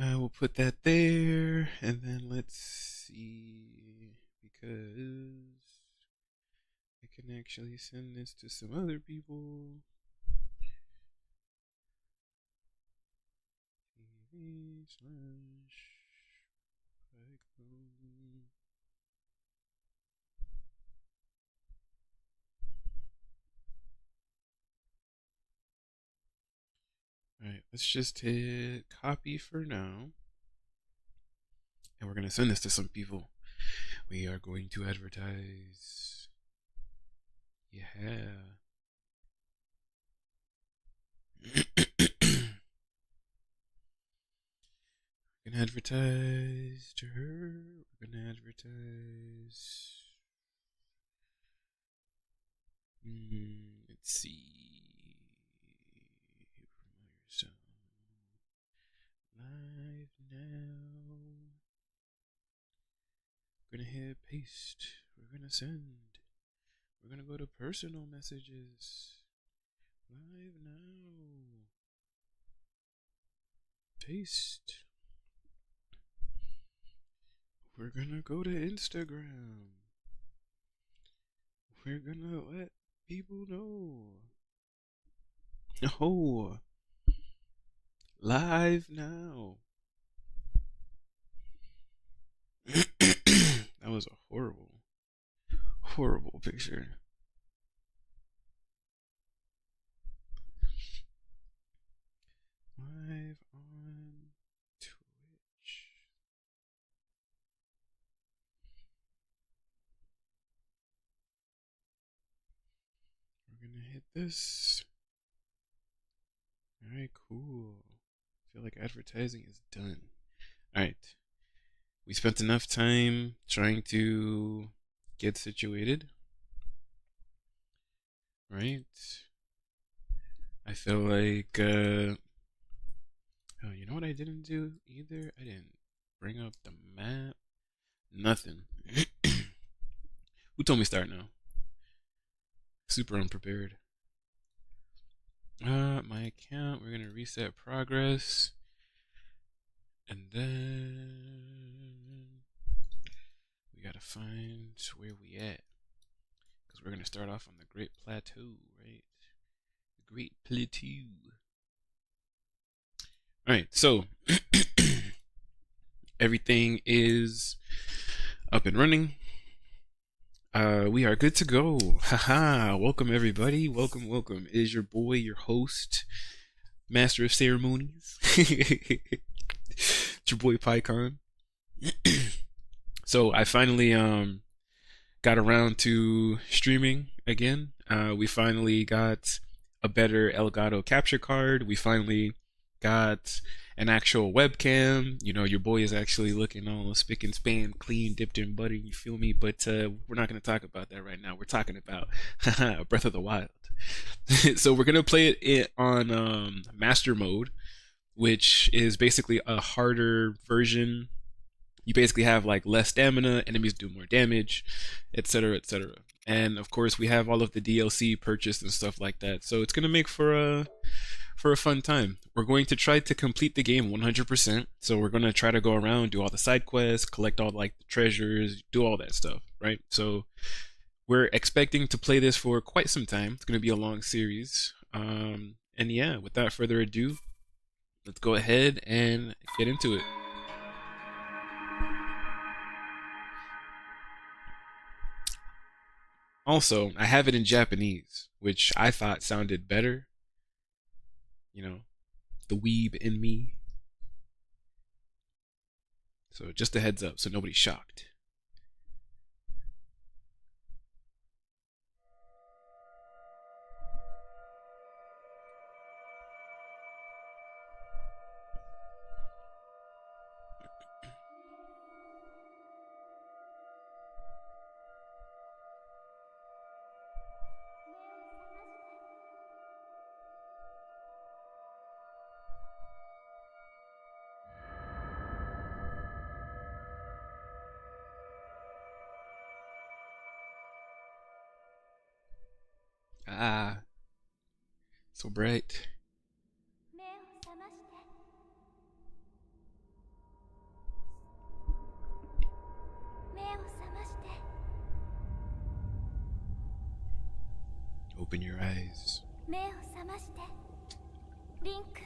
I will put that there, and then let's see, because I can actually send this to some other people. TV/Pycaon. Alright, let's just hit copy for now. And we're going to send this to some people. We are going to advertise. Yeah. We're gonna advertise to her. We're gonna advertise. Let's see. Live now. We're gonna hit paste. We're gonna send. We're gonna go to personal messages. Live now. Paste. We're gonna go to Instagram. We're gonna let people know. Oh, live now. That was a horrible, horrible picture. Live on Twitch. We're gonna hit this. Alright, cool. I feel like advertising is done. Alright. We spent enough time trying to get situated. Right? I feel like, oh, you know what I didn't do either? I didn't bring up the map. Nothing. Who told me start now? Super unprepared. My account, we're gonna reset progress. And then we gotta find where we at. Because we're gonna start off on the Great Plateau, right? The Great Plateau. Alright, so everything is up and running. We are good to go. Haha. Welcome everybody. Welcome, welcome. It is your boy, your host, Master of Ceremonies. It's your boy Pycaon. So I finally got around to streaming again. We finally got a better Elgato capture card. We finally got an actual webcam. You know, your boy is actually looking all spick and span, clean, dipped in butter. You feel me? But we're not going to talk about that right now. We're talking about Breath of the Wild. So we're going to play it on master mode, which is basically a harder version. You basically have like less stamina, enemies do more damage, etc., etc. And of course, we have all of the DLC purchased and stuff like that. So it's gonna make for a fun time. We're going to try to complete the game 100%. So we're gonna try to go around, do all the side quests, collect all like the treasures, do all that stuff, right? So we're expecting to play this for quite some time. It's gonna be a long series. And yeah, without further ado, let's go ahead and get into it. Also, I have it in Japanese, which I thought sounded better. You know, the weeb in me. So just a heads up so nobody's shocked. Ah, so bright. Open your eyes. 目を覚ましてリンク。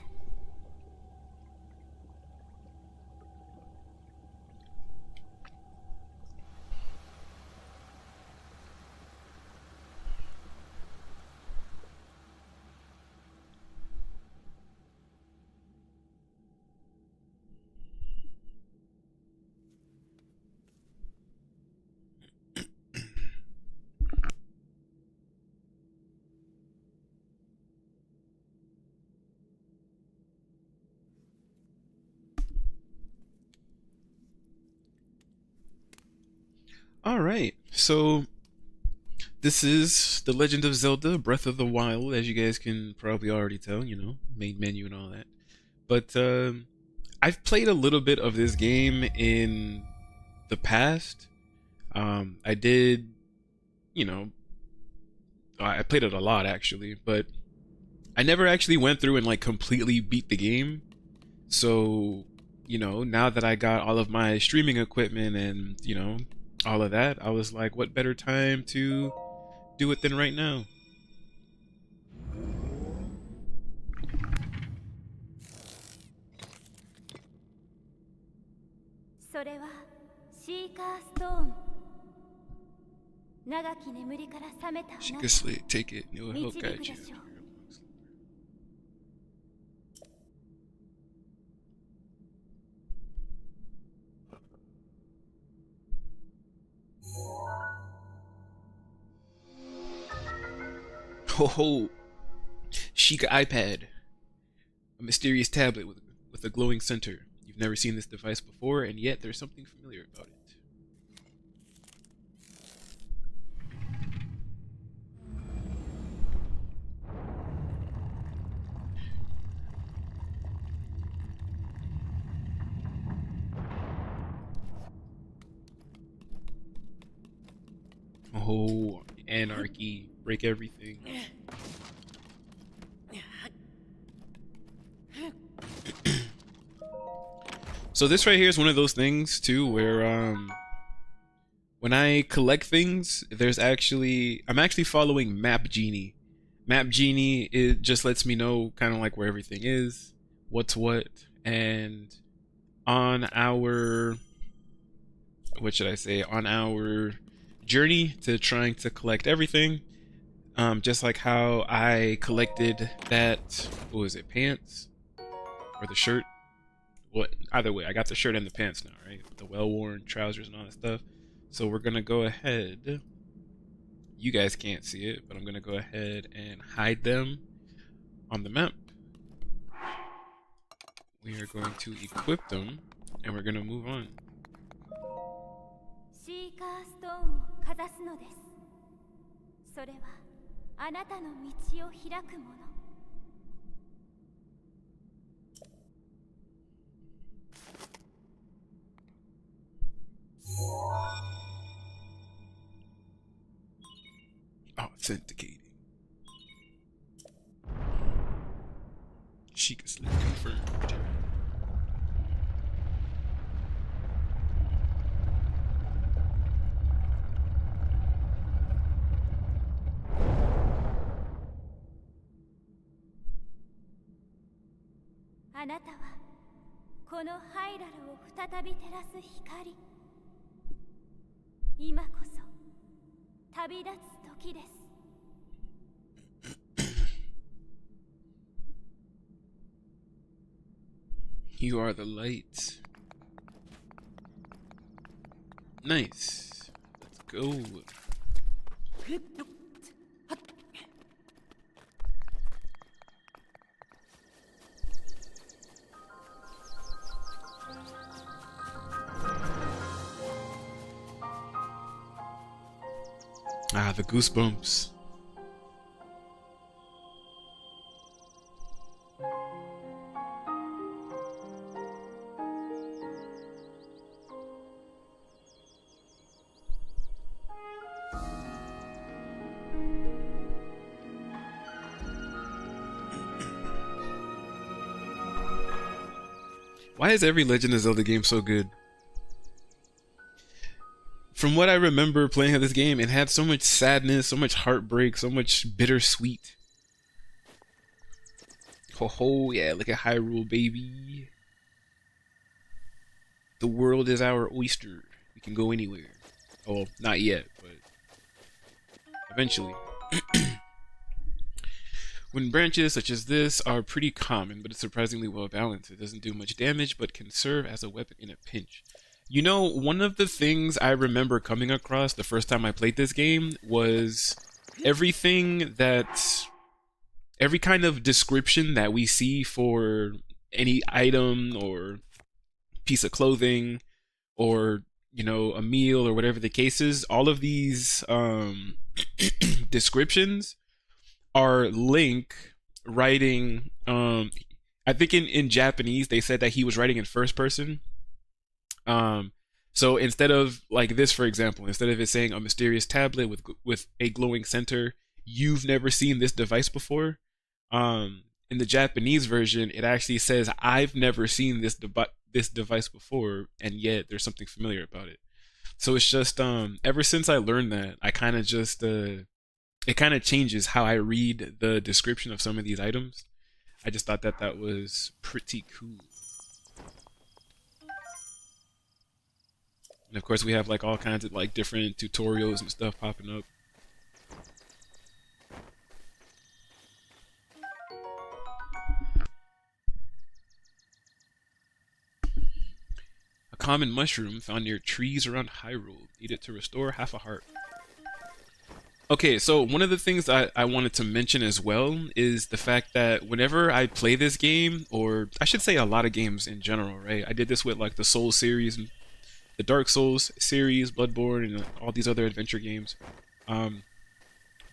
All right, so this is The Legend of Zelda: Breath of the Wild, as you guys can probably already tell. You know, main menu and all that. But I've played a little bit of this game in the past. I did, you know, I played it a lot actually, but I never actually went through and like completely beat the game. So, you know, now that I got all of my streaming equipment and, you know, all of that, I was like, what better time to do it than right now? それはシーカーストーン。長き眠りから覚めたあなたを She could sleep, take it, it will help 導く guide で you. しょう。 Ho ho! Sheikah iPad, a mysterious tablet with a glowing center. You've never seen this device before, and yet there's something familiar about it. Oh, anarchy. Break everything. So this right here is one of those things too where when I collect things, I'm actually following Map Genie. Map Genie, it just lets me know kind of like where everything is, what's what, and on our what should I say? On our journey to trying to collect everything, just like how I collected that, what was it, pants or the shirt? Well, either way, I got the shirt and the pants now, right? The well-worn trousers and all that stuff. So we're gonna go ahead. You guys can't see it, but I'm gonna go ahead and hide them on the map. We are going to equip them, and we're gonna move on. シーカーストーンをかざすのです。それはあなたの道を開くもの。 Authenticating. Sheikah slip confirmed.「あなたはこのハイラルを再び照らす光。今こそ旅立つ時です。 You are the light. Nice. Let's go. Ah, the goosebumps. Why is every Legend of Zelda game so good? From what I remember playing this game, it had so much sadness, so much heartbreak, so much bittersweet. Ho ho, yeah, look at Hyrule, baby. The world is our oyster. We can go anywhere. Oh, well, not yet, but eventually. When branches such as this are pretty common, but it's surprisingly well balanced. It doesn't do much damage, but can serve as a weapon in a pinch. You know, one of the things I remember coming across the first time I played this game was everything that, every kind of description that we see for any item or piece of clothing or, you know, a meal or whatever the case is, all of these descriptions are Link writing. I think in Japanese they said that he was writing in first person. Um, so instead of like this, for example, instead of it saying a mysterious tablet with a glowing center, you've never seen this device before. In the Japanese version, it actually says I've never seen this device before, and yet there's something familiar about it. So it's just ever since I learned that, I kind of just it kind of changes how I read the description of some of these items. I just thought that that was pretty cool. And of course, we have like all kinds of like different tutorials and stuff popping up. A common mushroom found near trees around Hyrule. Eat it to restore half a heart. Okay, so one of the things I wanted to mention as well is the fact that whenever I play this game, or I should say a lot of games in general, right? I did this with like the Souls series, and the Dark Souls series, Bloodborne, and all these other adventure games. Um,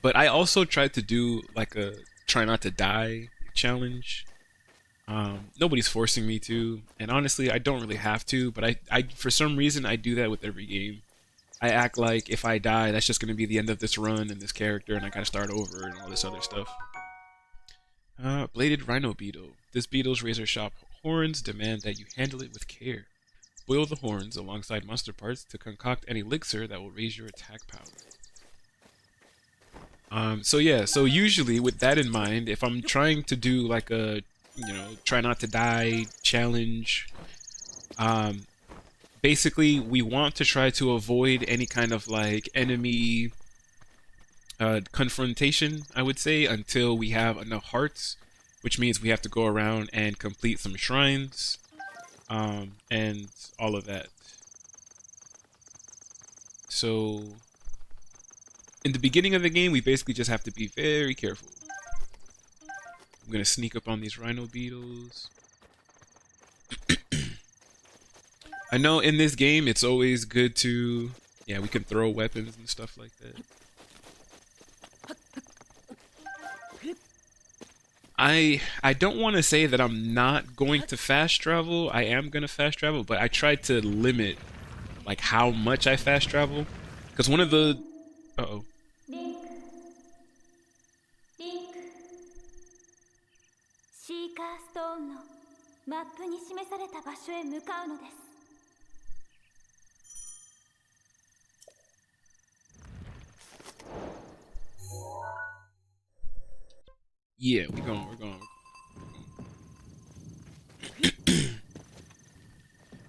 but I also tried to do like a try not to die challenge. Nobody's forcing me to, and honestly, I don't really have to. But I for some reason I do that with every game. I act like if I die, that's just gonna be the end of this run and this character, and I gotta start over and all this other stuff. Bladed Rhino Beetle. This beetle's razor sharp horns demand that you handle it with care. Boil the horns alongside monster parts to concoct an elixir that will raise your attack power. So yeah, so usually with that in mind, if I'm trying to do like a, you know, try not to die challenge, um, basically we want to try to avoid any kind of like enemy confrontation, I would say, until we have enough hearts, which means we have to go around and complete some shrines, and all of that. So in the beginning of the game, we basically just have to be very careful. I'm gonna sneak up on these rhino beetles. I know in this game it's always good to, yeah, we can throw weapons and stuff like that. I don't want to say that I'm not going to fast travel. I am gonna fast travel, but I try to limit like how much I fast travel, because one of the, uh-oh. リンクリンクシーカーストーンのマップに示された場所へ向かうのです。 Yeah, we're going.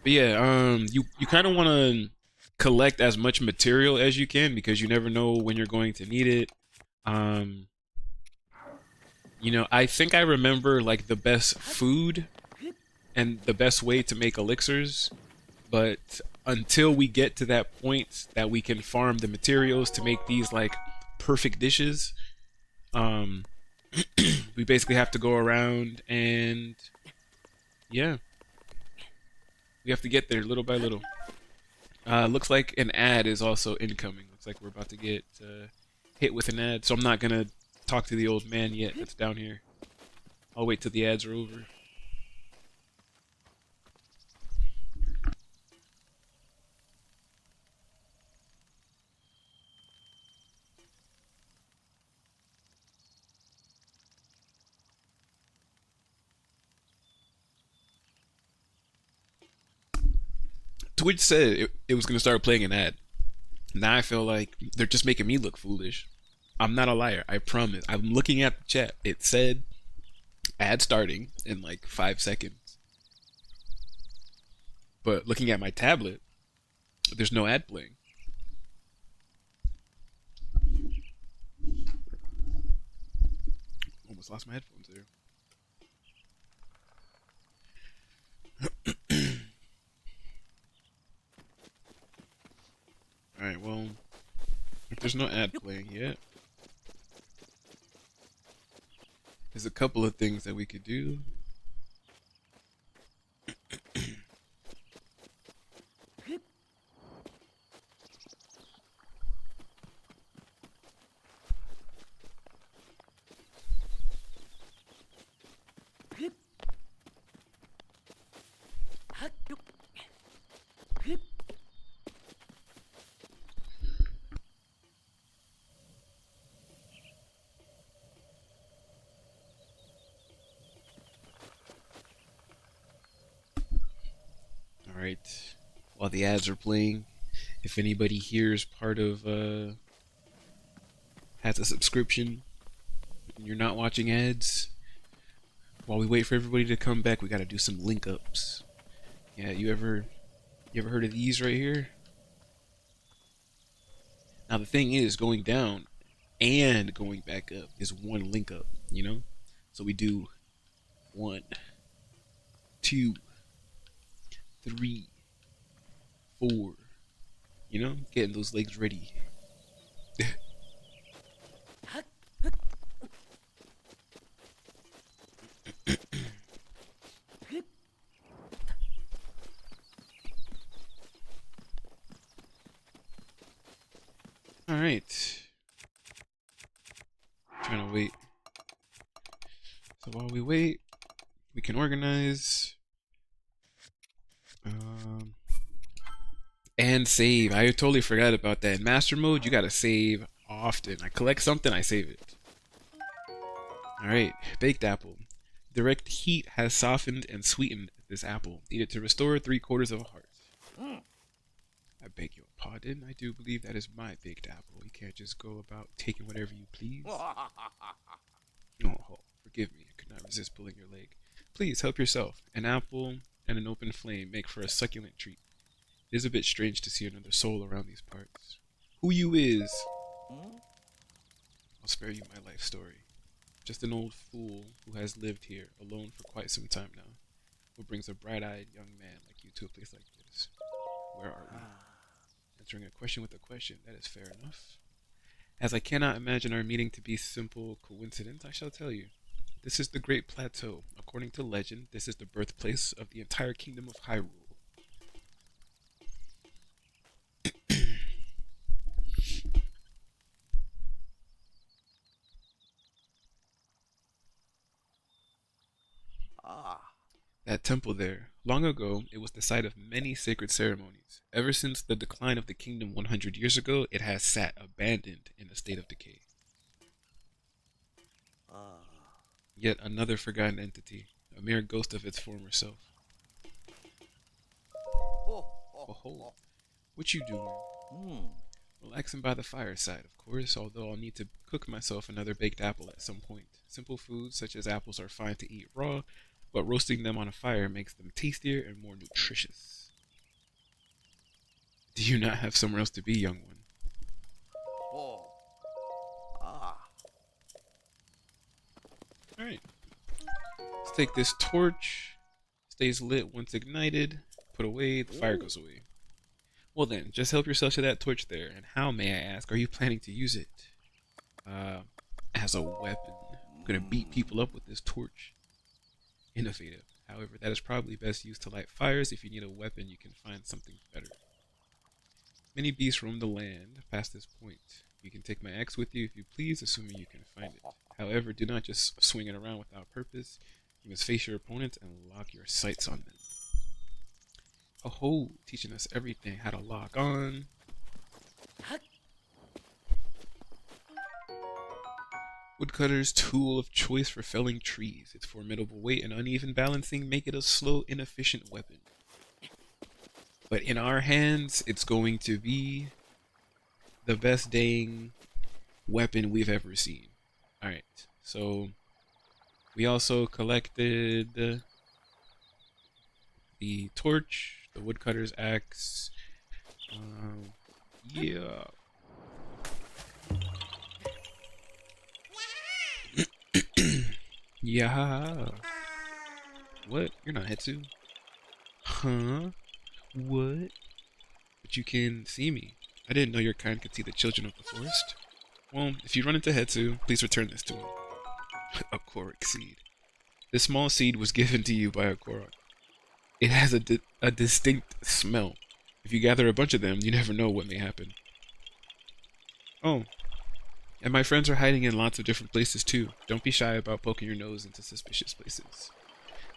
But yeah, you kind of want to collect as much material as you can because you never know when you're going to need it. Um, you know, I think I remember like the best food and the best way to make elixirs, but until we get to that point that we can farm the materials to make these like perfect dishes, um, we basically have to go around and yeah, we have to get there little by little. Looks like an ad is also incoming. Looks like we're about to get hit with an ad, so I'm not gonna talk to the old man yet that's down here. I'll wait till the ads are over. Twitch said it was gonna start playing an ad. Now I feel like they're just making me look foolish. I'm not a liar. I promise. I'm looking at the chat. It said ad starting in like 5 seconds. But looking at my tablet, there's no ad playing. Almost lost my headphones there. Alright, well, if there's no ad playing yet, there's a couple of things that we could do. Alright, while the ads are playing, if anybody here is part of, has a subscription and you're not watching ads, while we wait for everybody to come back, we gotta do some link ups. Yeah, you ever heard of these right here? Now the thing is, going down and going back up is one link up, you know? So we do 1, 2, 3, 4, you know, getting those legs ready. Alright. Trying to wait. So while we wait, we can organize. And save. I totally forgot about that. In master mode, you gotta save often. I collect something, I save it. Alright, baked apple. Direct heat has softened and sweetened this apple. Needed to restore 3/4 of a heart. I beg your pardon. I do believe that is my baked apple. You can't just go about taking whatever you please. Oh, forgive me. I could not resist pulling your leg. Please help yourself. An apple and an open flame make for a succulent treat. It is a bit strange to see another soul around these parts. Who you is? I'll spare you my life story. Just an old fool who has lived here alone for quite some time now. What brings a bright-eyed young man like you to a place like this? Where are we? Answering a question with a question, that is fair enough. As I cannot imagine our meeting to be simple coincidence, I shall tell you. This is the Great Plateau. According to legend, this is the birthplace of the entire kingdom of Hyrule. That temple there, long ago, it was the site of many sacred ceremonies. Ever since the decline of the kingdom 100 years ago, it has sat abandoned in a state of decay. Yet another forgotten entity, a mere ghost of its former self. Oh, what you doing? Relaxing by the fireside, of course, although I'll need to cook myself another baked apple at some point. Simple foods such as apples are fine to eat raw, but roasting them on a fire makes them tastier and more nutritious. Do you not have somewhere else to be, young one? Alright. Let's take this torch. Stays lit once ignited. Put away, the fire goes away. Well then, just help yourself to that torch there. And how, may I ask, are you planning to use it? As a weapon. I'm gonna beat people up with this torch. Innovative. However, that is probably best used to light fires. If you need a weapon, you can find something better. Many beasts roam the land past this point. You can take my axe with you if you please, assuming you can find it. However, do not just swing it around without purpose. You must face your opponent and lock your sights on them. Oh, teaching us everything, how to lock on. Woodcutter's tool of choice for felling trees. Its formidable weight and uneven balancing make it a slow, inefficient weapon. But in our hands, it's going to be the best dang weapon we've ever seen. All right, so we also collected the torch, the woodcutter's axe. Um, yeah. Yeah. What? You're not Hetsu? Huh? What? But you can see me. I didn't know your kind could see the children of the forest. Well, if you run into Hetsu, please return this to him. A Korok seed. This small seed was given to you by a Korok. It has a distinct smell. If you gather a bunch of them, you never know what may happen. Oh, and my friends are hiding in lots of different places too. Don't be shy about poking your nose into suspicious places.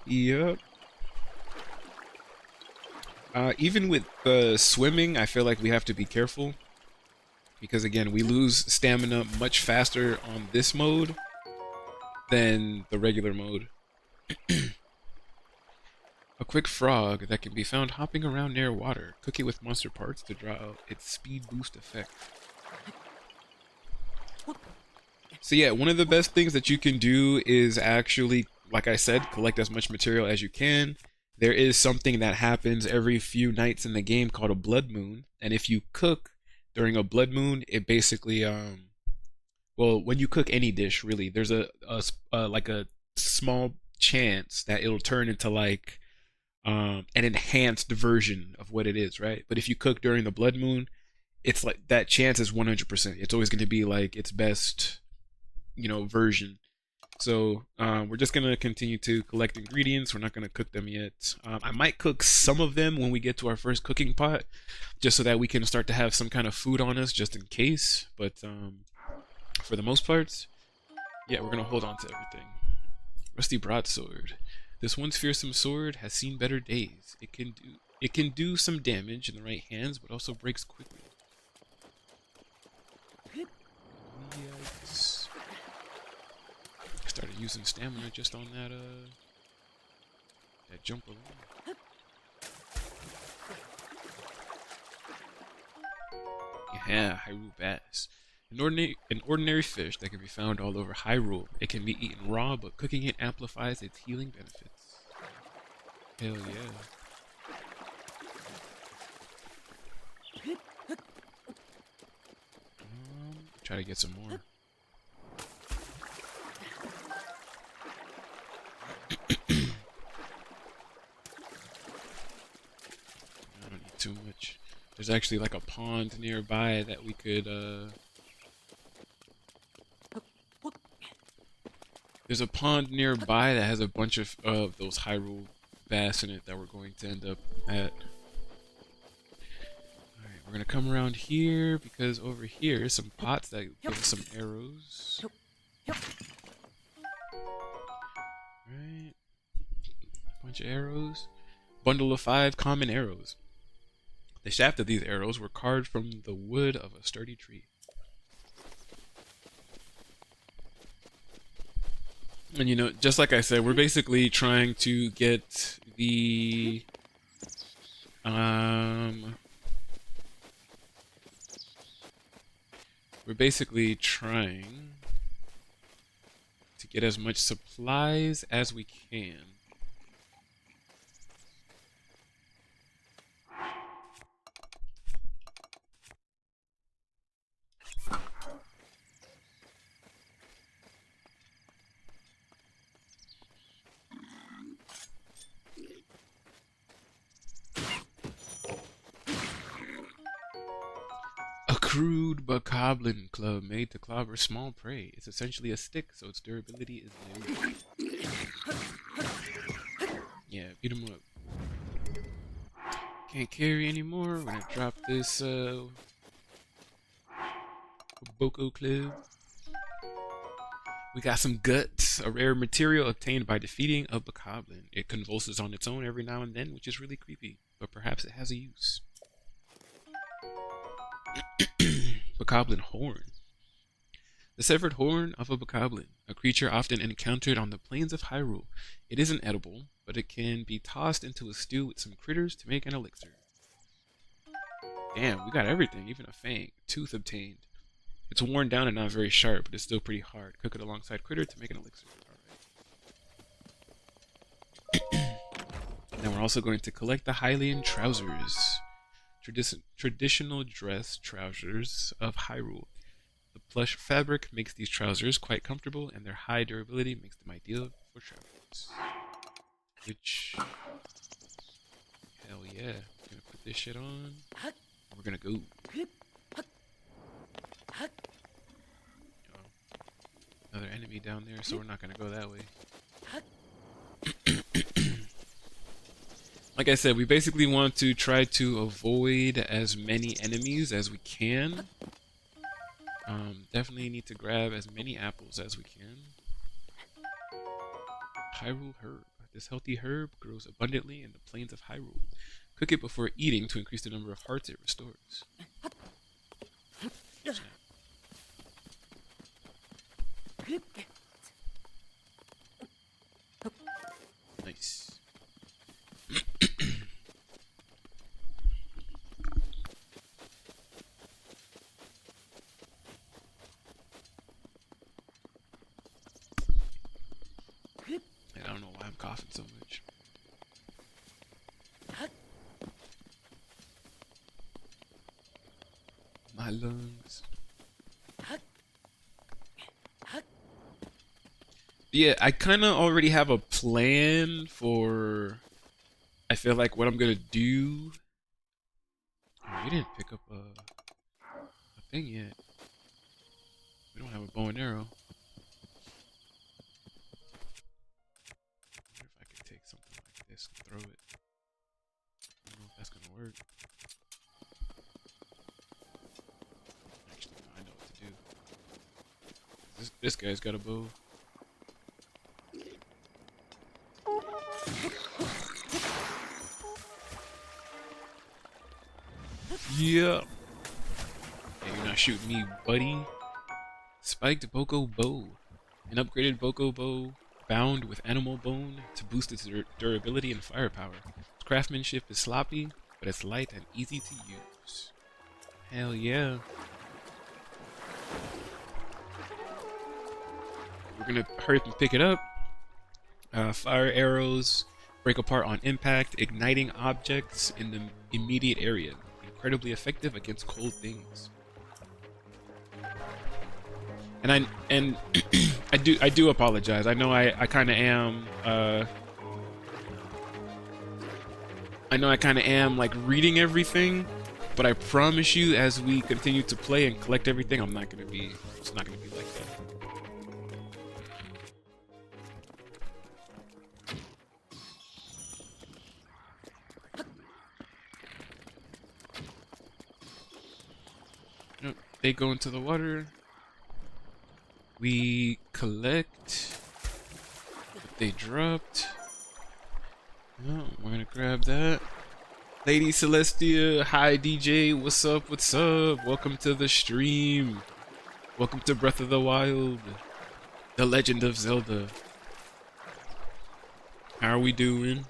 Yep. Even with swimming, I feel like we have to be careful. Because again, we lose stamina much faster on this mode than the regular mode. A quick frog that can be found hopping around near water. Cook it with monster parts to draw out its speed boost effect. So yeah, one of the best things that you can do is actually, like I said, collect as much material as you can. There is something that happens every few nights in the game called a blood moon, and if you cook during a blood moon, it basically well, when you cook any dish, really, there's like a small chance that it'll turn into like an enhanced version of what it is, right? But if you cook during the blood moon, it's like that chance is 100%. It's always going to be like its best, version. So we're just gonna continue to collect ingredients. We're not gonna cook them yet. I might cook some of them when we get to our first cooking pot, just so that we can start to have some kind of food on us, just in case. But for the most part, yeah, we're gonna hold on to everything. Rusty broadsword. This once fearsome sword has seen better days. It can do some damage in the right hands, but also breaks quickly. Yikes. Started using stamina just on that jump alone. Yeah, Hyrule bass. An ordinary fish that can be found all over Hyrule. It can be eaten raw, but cooking it amplifies its healing benefits. Hell yeah. Try to get some more. I don't need too much. There's actually like a pond nearby that we could there's a pond nearby that has a bunch of those Hyrule bass in it that we're going to end up at. Alright, we're gonna come around here because over here some pots that give us some arrows. Right. Bunch of arrows. Bundle of 5 common arrows. The shaft of these arrows were carved from the wood of a sturdy tree. And just like I said, we're basically trying to get the we're basically trying to get as much supplies as we can. A crude bokoblin club made to clobber small prey. It's essentially a stick, so its durability is limited. Yeah, beat him up. Can't carry anymore. We're gonna drop this Boko club. We got some guts, a rare material obtained by defeating a bokoblin. It convulses on its own every now and then, which is really creepy, but perhaps it has a use. Bokoblin horn. The severed horn of a bokoblin, a creature often encountered on the plains of Hyrule. It isn't edible, but it can be tossed into a stew with some critters to make an elixir. Damn, we got everything, even a fang. Tooth obtained. It's worn down and not very sharp, but it's still pretty hard. Cook it alongside critter to make an elixir. Alright. Now we're also going to collect the Hylian trousers. Traditional dress trousers of Hyrule. The plush fabric makes these trousers quite comfortable, and their high durability makes them ideal for travelers. Which, hell yeah, we're gonna put this shit on. We're gonna go. Another enemy down there, so we're not gonna go that way. Like I said, we basically want to try to avoid as many enemies as we can. Definitely need to grab as many apples as we can. Hyrule herb. This healthy herb grows abundantly in the plains of Hyrule. Cook it before eating to increase the number of hearts it restores. Snap. Nice. I don't know why I'm coughing so much. My lungs. Yeah, I kind of already have a plan for, I feel like, what I'm gonna do. Oh, we didn't pick up a thing yet. We don't have a bow and arrow. What if I could take something like this and throw it? I don't know if that's gonna work. Actually, no, I know what to do. This guy's got a bow. Yeah. Hey, you're not shooting me, buddy. Spiked Boko Bow. An upgraded Boko Bow bound with animal bone to boost its durability and firepower. Its craftsmanship is sloppy, but it's light and easy to use. Hell yeah. We're gonna hurry up and pick it up. Fire arrows break apart on impact, igniting objects in the immediate area. Incredibly effective against cold things. And I do apologize. I know I kind of am I know I kind of am like reading everything, but I promise you, as we continue to play and collect everything, it's not gonna be like that. They go into the water. We collect what they dropped. Oh, we're gonna grab that. Lady Celestia, hi DJ, what's up, what's up? Welcome to the stream. Welcome to Breath of the Wild. The Legend of Zelda. How are we doing?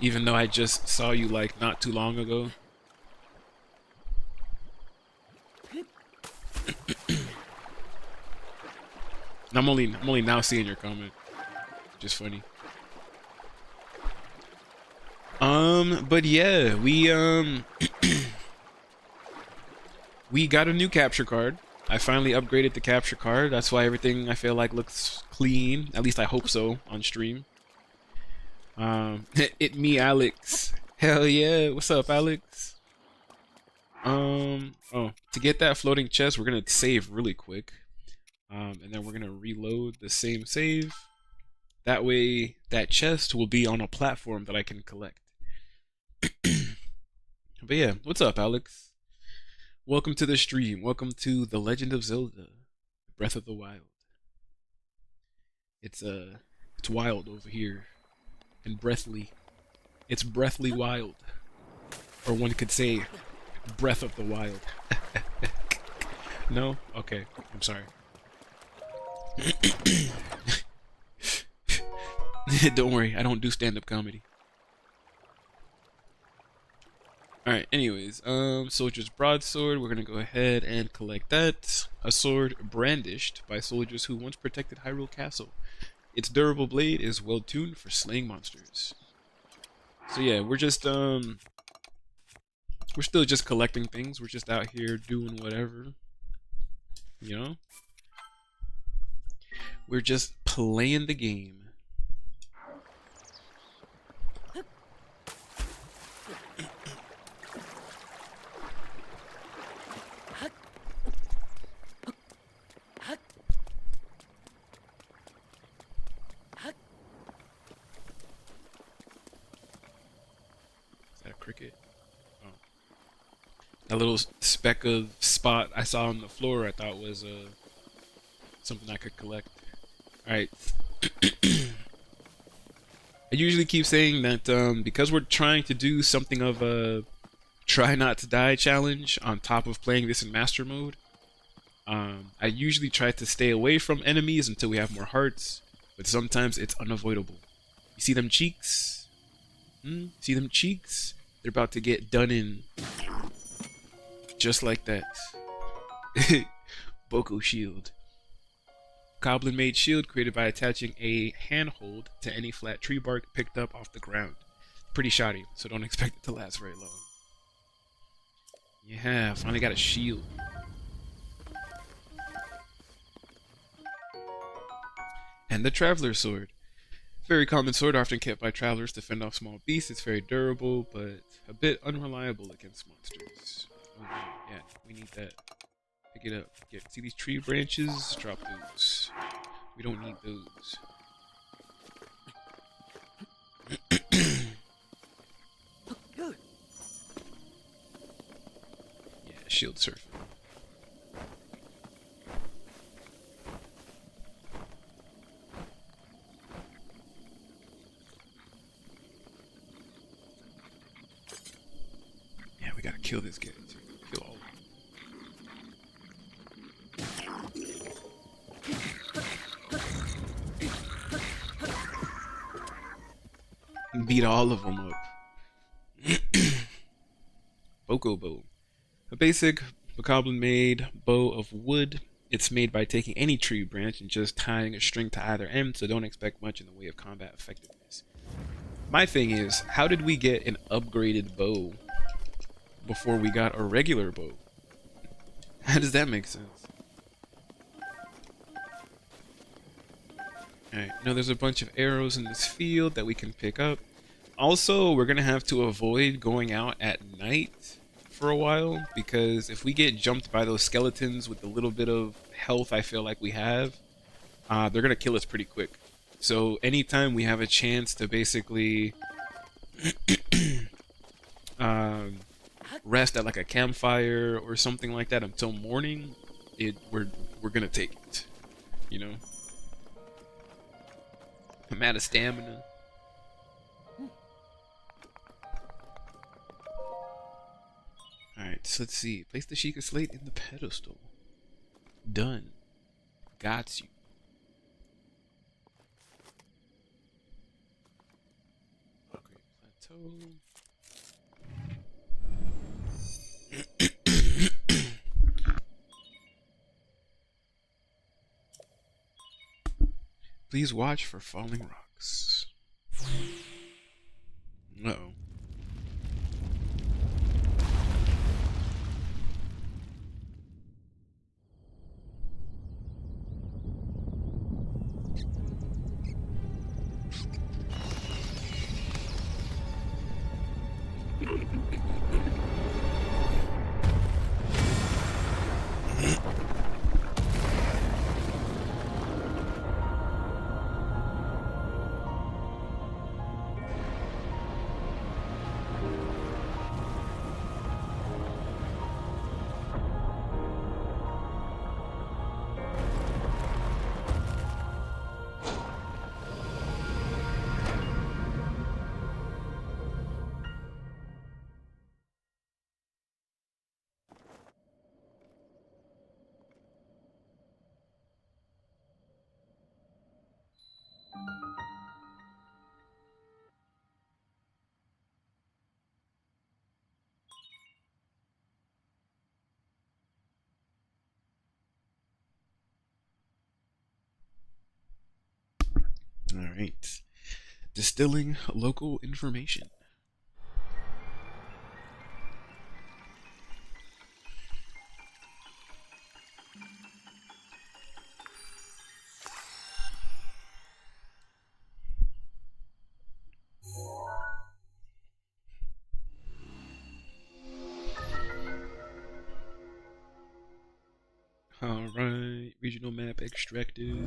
Even though I just saw you like not too long ago. And I'm only now seeing your comment. Just funny. But yeah, we we got a new capture card. I finally upgraded the capture card. That's why everything I feel like looks clean. At least I hope so on stream. It me, Alex. Hell yeah, what's up, Alex? Oh, to get that floating chest, we're gonna save really quick. And then we're gonna reload the same save. That way, that chest will be on a platform that I can collect. But yeah, what's up, Alex? Welcome to the stream. Welcome to The Legend of Zelda, Breath of the Wild. It's wild over here, and breathly. It's breathly wild, or one could say, Breath of the Wild. No? Okay, I'm sorry. Don't worry, I don't do stand-up comedy. All right. Anyways, soldier's broadsword. We're gonna go ahead and collect that. A sword brandished by soldiers who once protected Hyrule Castle. Its durable blade is well tuned for slaying monsters. So yeah, we're still just collecting things. We're just out here doing whatever, you know. We're just playing the game. Is that a cricket? Oh. That little speck of spot I saw on the floor I thought was something I could collect. Alright. I usually keep saying that because we're trying to do something of a try not to die challenge on top of playing this in master mode, I usually try to stay away from enemies until we have more hearts, but sometimes it's unavoidable. You see them cheeks? See them cheeks? They're about to get done in. Just like that. Boko shield. Goblin made shield created by attaching a handhold to any flat tree bark picked up off the ground. Pretty shoddy, so don't expect it to last very long. Yeah, finally got a shield. And the Traveler's Sword. Very common sword, often kept by travelers to fend off small beasts. It's very durable, but a bit unreliable against monsters. Oh yeah, we need that. Pick it up. See these tree branches? Drop those. We don't need those. Yeah, shield surfing. Yeah, we gotta kill this guy too. Kill all of them. Beat all of them up. Boko bow. A basic bokoblin made bow of wood. It's made by taking any tree branch and just tying a string to either end, so don't expect much in the way of combat effectiveness. My thing is, how did we get an upgraded bow before we got a regular bow? How does that make sense? Alright, now there's a bunch of arrows in this field that we can pick up. Also, we're going to have to avoid going out at night for a while, because if we get jumped by those skeletons with the little bit of health I feel like we have, they're going to kill us pretty quick. So anytime we have a chance to basically rest at like a campfire or something like that until morning, we're going to take it, you know? I'm out of stamina. Alright, so let's see. Place the Sheikah Slate in the pedestal. Done. Got you. Okay, Plateau. Please watch for falling rocks. Uh-oh. right. Distilling local information. All right, regional map extracted.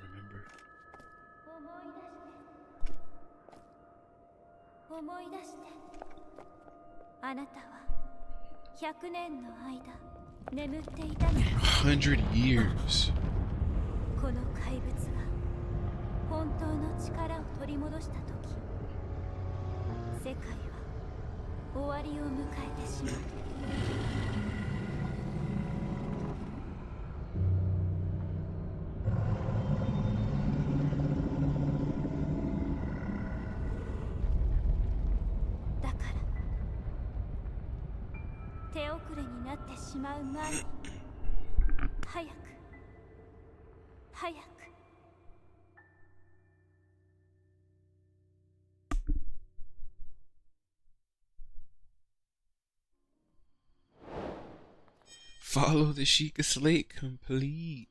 Remember. 思い出してあなたは100年の間眠っていたのです。100 years. この怪物が本当の力を取り戻した時、世界は終わりを迎えてしまう。だから手遅れになってしまう前に早く早く。Follow the Sheikah Slate complete.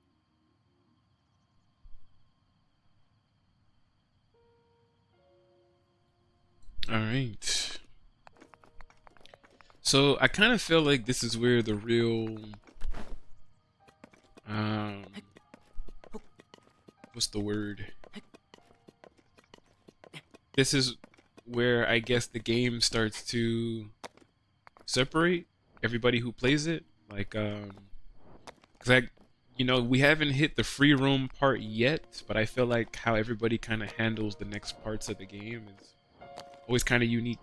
Alright. So I kind of feel like this is where the real what's the word? This is where I guess the game starts to separate everybody who plays it. Like cuz we haven't hit the free roam part yet, but I feel like how everybody kind of handles the next parts of the game is always kind of unique.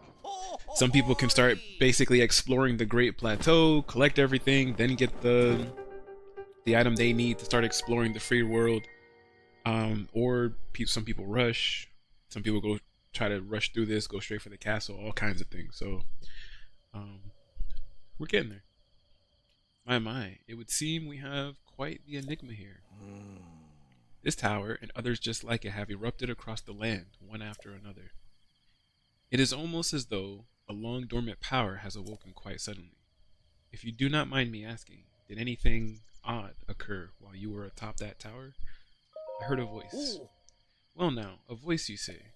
Some people can start basically exploring the Great Plateau, collect everything, then get the item they need to start exploring the free world. Or some people rush. Some people go try to rush through this, go straight for the castle, all kinds of things. So, we're getting there. My, it would seem we have quite the enigma here. This tower and others just like it have erupted across the land, one after another. It is almost as though a long dormant power has awoken quite suddenly. If you do not mind me asking, did anything odd occur while you were atop that tower? I heard a voice. Well now, a voice you say.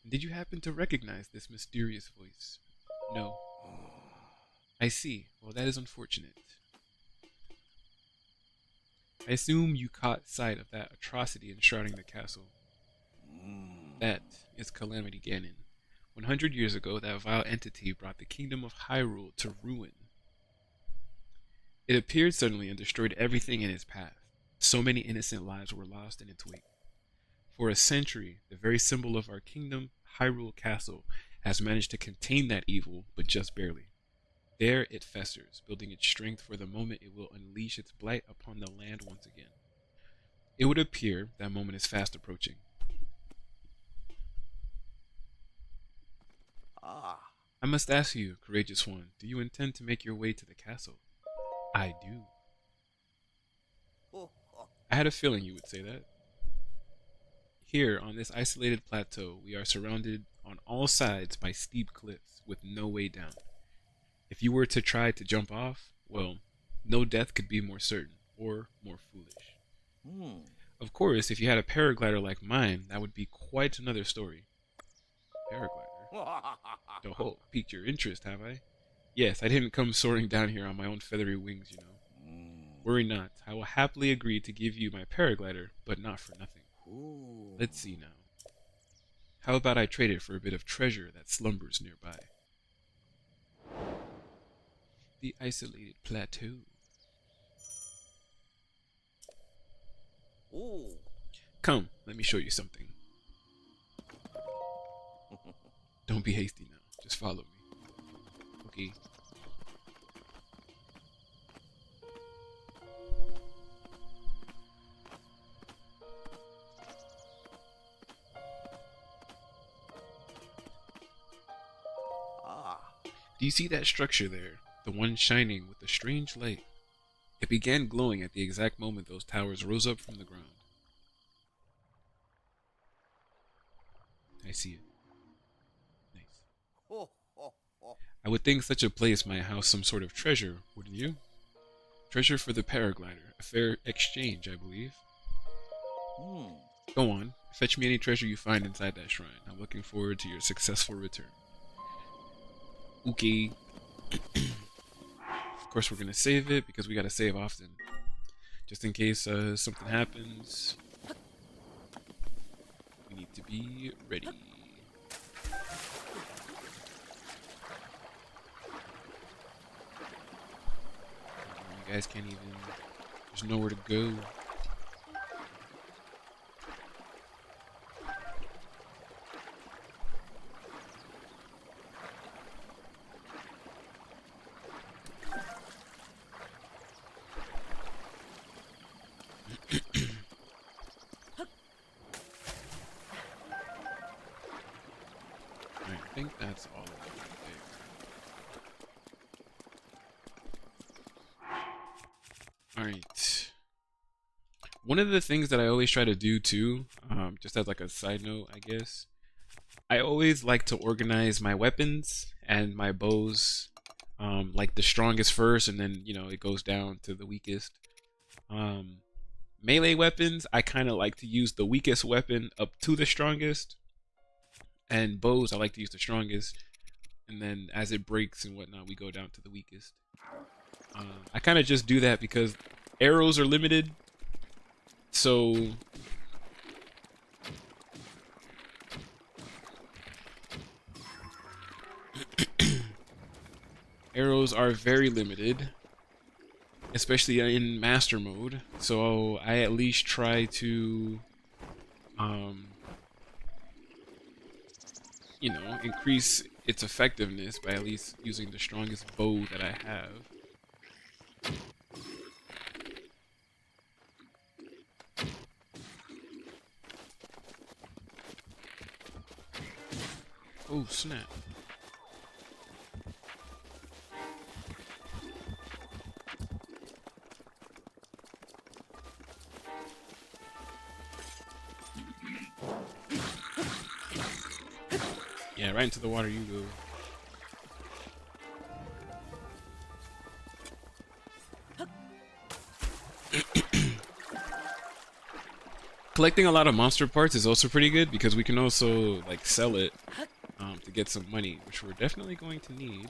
Did you happen to recognize this mysterious voice? No. I see. Well, that is unfortunate. I assume you caught sight of that atrocity enshrouding the castle. That is Calamity Ganon. 100 years ago, that vile entity brought the kingdom of Hyrule to ruin. It appeared suddenly and destroyed everything in its path. So many innocent lives were lost in its wake. For a century, the very symbol of our kingdom, Hyrule Castle, has managed to contain that evil, but just barely. There it festers, building its strength for the moment it will unleash its blight upon the land once again. It would appear that moment is fast approaching. I must ask you, courageous one, do you intend to make your way to the castle? I do. I had a feeling you would say that. Here, on this isolated plateau, we are surrounded on all sides by steep cliffs with no way down. If you were to try to jump off, well, no death could be more certain or more foolish. Of course, if you had a paraglider like mine, that would be quite another story. Paraglider? Oh, piqued your interest, have I? Yes, I didn't come soaring down here on my own feathery wings, you know. Worry not, I will happily agree to give you my paraglider, but not for nothing. Let's see now. How about I trade it for a bit of treasure that slumbers nearby? The isolated plateau. Come, let me show you something. Don't be hasty now, just follow me. Okay. Do you see that structure there? The one shining with a strange light. It began glowing at the exact moment those towers rose up from the ground. I see it. Nice. I would think such a place might house some sort of treasure, wouldn't you? Treasure for the paraglider. A fair exchange, I believe. Go on. Fetch me any treasure you find inside that shrine. I'm looking forward to your successful return. Okay. Of course, we're gonna save it because we gotta save often. Just in case something happens. We need to be ready. You guys can't even... There's nowhere to go. I think that's all of it right there. Alright. One of the things that I always try to do too, just as like a side note, I guess, I always like to organize my weapons and my bows, like the strongest first, and then, you know, it goes down to the weakest. Melee weapons, I kind of like to use the weakest weapon up to the strongest. And bows, I like to use the strongest, and then as it breaks and whatnot, we go down to the weakest. I kind of just do that because arrows are limited, so arrows are very limited, especially in master mode. So I at least try to, you know, increase its effectiveness by at least using the strongest bow that I have. Oh, snap. Yeah, right into the water you go. Collecting a lot of monster parts is also pretty good because we can also like sell it to get some money, which we're definitely going to need.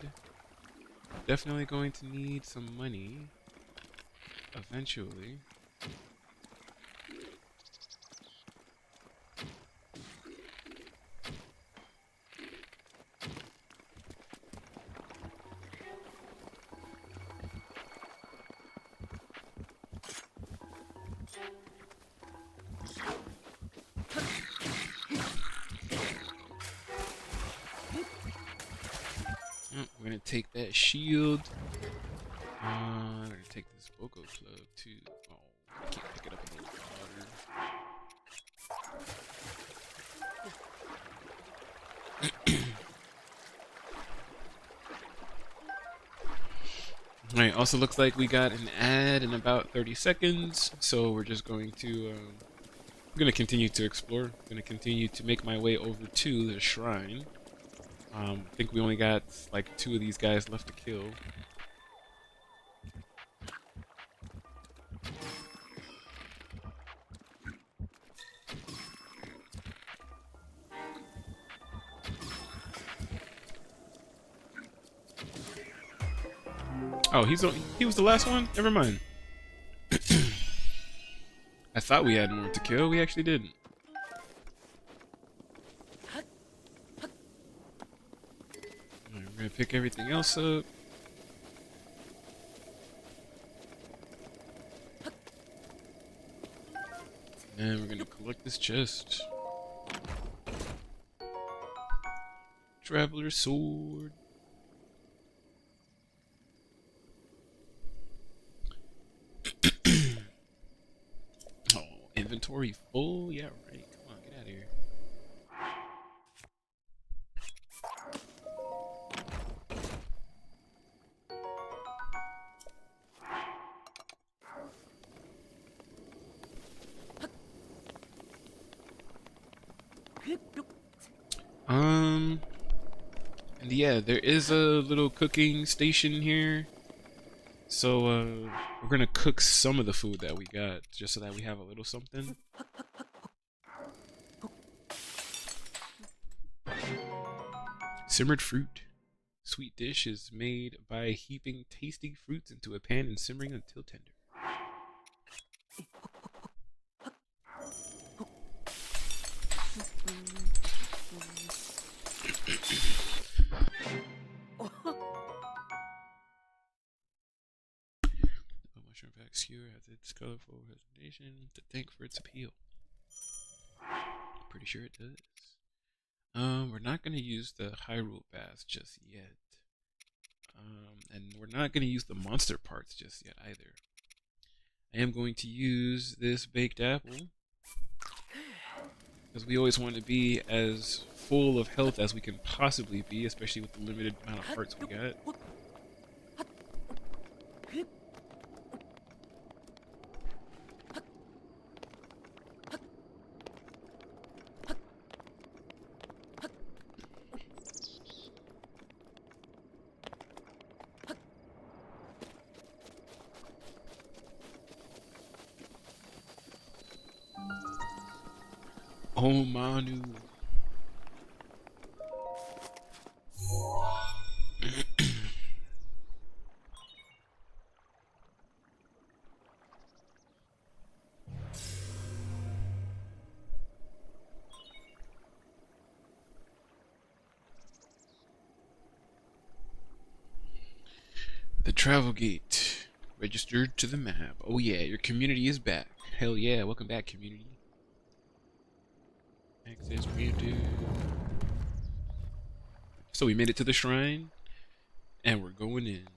Definitely going to need some money eventually. We're gonna take that shield. We're gonna take this Boko club too. Oh, I can't pick it up in the water. Alright, also looks like we got an ad in about 30 seconds, so we're just going to, I'm gonna continue to explore. I'm gonna continue to make my way over to the shrine. I think we only got like 2 of these guys left to kill. Oh, he was the last one? Never mind. I thought we had more to kill. We actually didn't. Alright, we're gonna pick everything else up. And we're gonna collect this chest. Traveler's sword. Oh, inventory full? Yeah, right. Come on, get out of here. And yeah, there is a little cooking station here. So we're gonna cook some of the food that we got, just so that we have a little something. Simmered fruit. Sweet dish is made by heaping tasty fruits into a pan and simmering until tender. The mushroom pack skewer has its colorful presentation to thank for its appeal. Pretty sure it does. We're not gonna use the Hyrule bath just yet. And we're not gonna use the monster parts just yet either. I am going to use this baked apple because we always want to be as full of health as we can possibly be, especially with the limited amount of hearts we got. Oh Manu. The travel gate. Registered to the map. Oh yeah, your community is back. Hell yeah, welcome back, community. Access granted. So we made it to the shrine, and we're going in.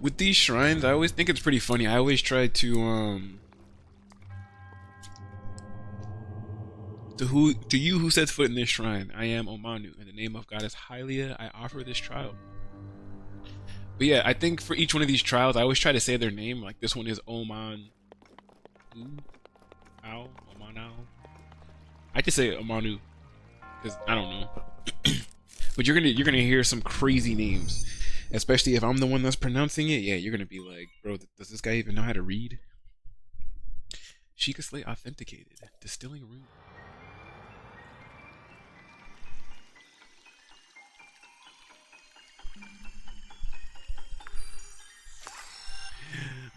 With these shrines, I always think it's pretty funny. I always try to to you who sets foot in this shrine, I am Omanu. In the name of Goddess Hylia, I offer this trial. But yeah, I think for each one of these trials, I always try to say their name. Like this one is Oman. Ow, Omanao. I just say Omanu because I don't know. But you're gonna hear some crazy names, especially if I'm the one that's pronouncing it. Yeah, you're gonna be like, bro, does this guy even know how to read? Sheikah Slate authenticated. Distilling room.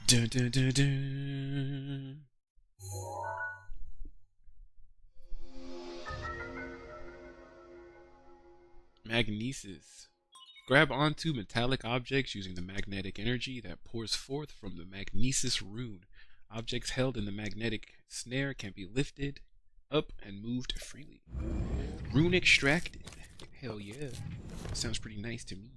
Dun, dun, dun, dun. Magnesis. Grab onto metallic objects using the magnetic energy that pours forth from the Magnesis rune. Objects held in the magnetic snare can be lifted up and moved freely. Rune extracted. Hell yeah. Sounds pretty nice to me.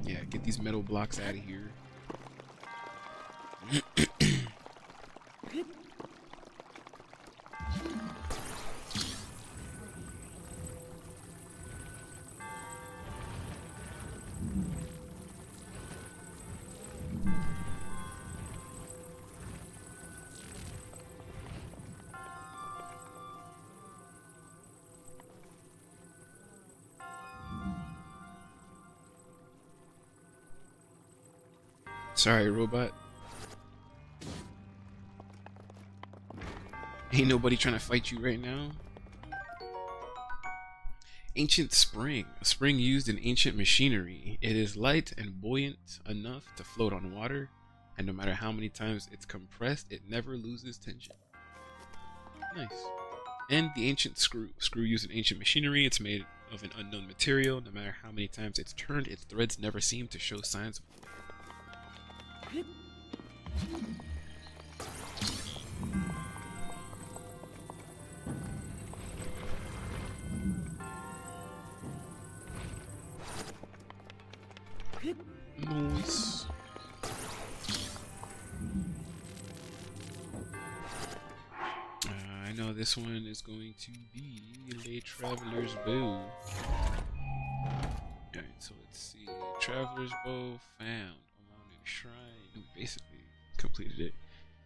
Yeah, get these metal blocks out of here. Sorry, robot. Ain't nobody trying to fight you right now. Ancient spring. A spring used in ancient machinery. It is light and buoyant enough to float on water, and no matter how many times it's compressed, it never loses tension. Nice. And the ancient screw. Screw used in ancient machinery. It's made of an unknown material. No matter how many times it's turned, its threads never seem to show signs of wear. I know this one is going to be Le Traveler's Bow. Alright, so let's see. Traveler's Bow found. Omanu Shrine. We basically completed it.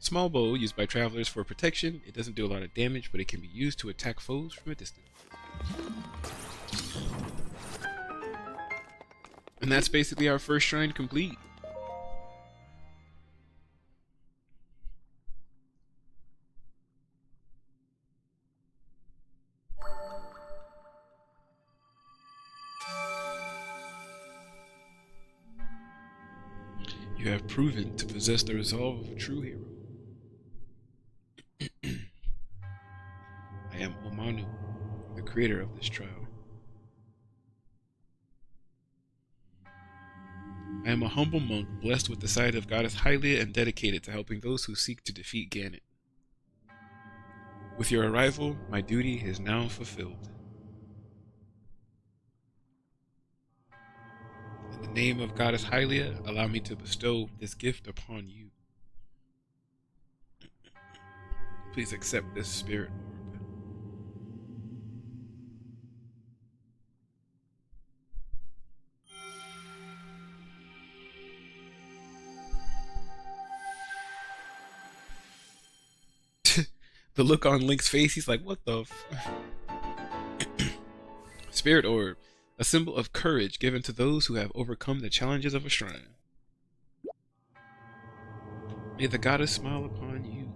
Small bow used by travelers for protection. It doesn't do a lot of damage, but it can be used to attack foes from a distance. And that's basically our first shrine complete. You have proven to possess the resolve of a true hero. I am Omanu, the creator of this trial. I am a humble monk blessed with the sight of Goddess Hylia and dedicated to helping those who seek to defeat Ganon. With your arrival, my duty is now fulfilled. In the name of Goddess Hylia, allow me to bestow this gift upon you. Please accept this spirit orb. The look on Link's face, he's like, what the Spirit Orb, a symbol of courage given to those who have overcome the challenges of a shrine. May the goddess smile upon you.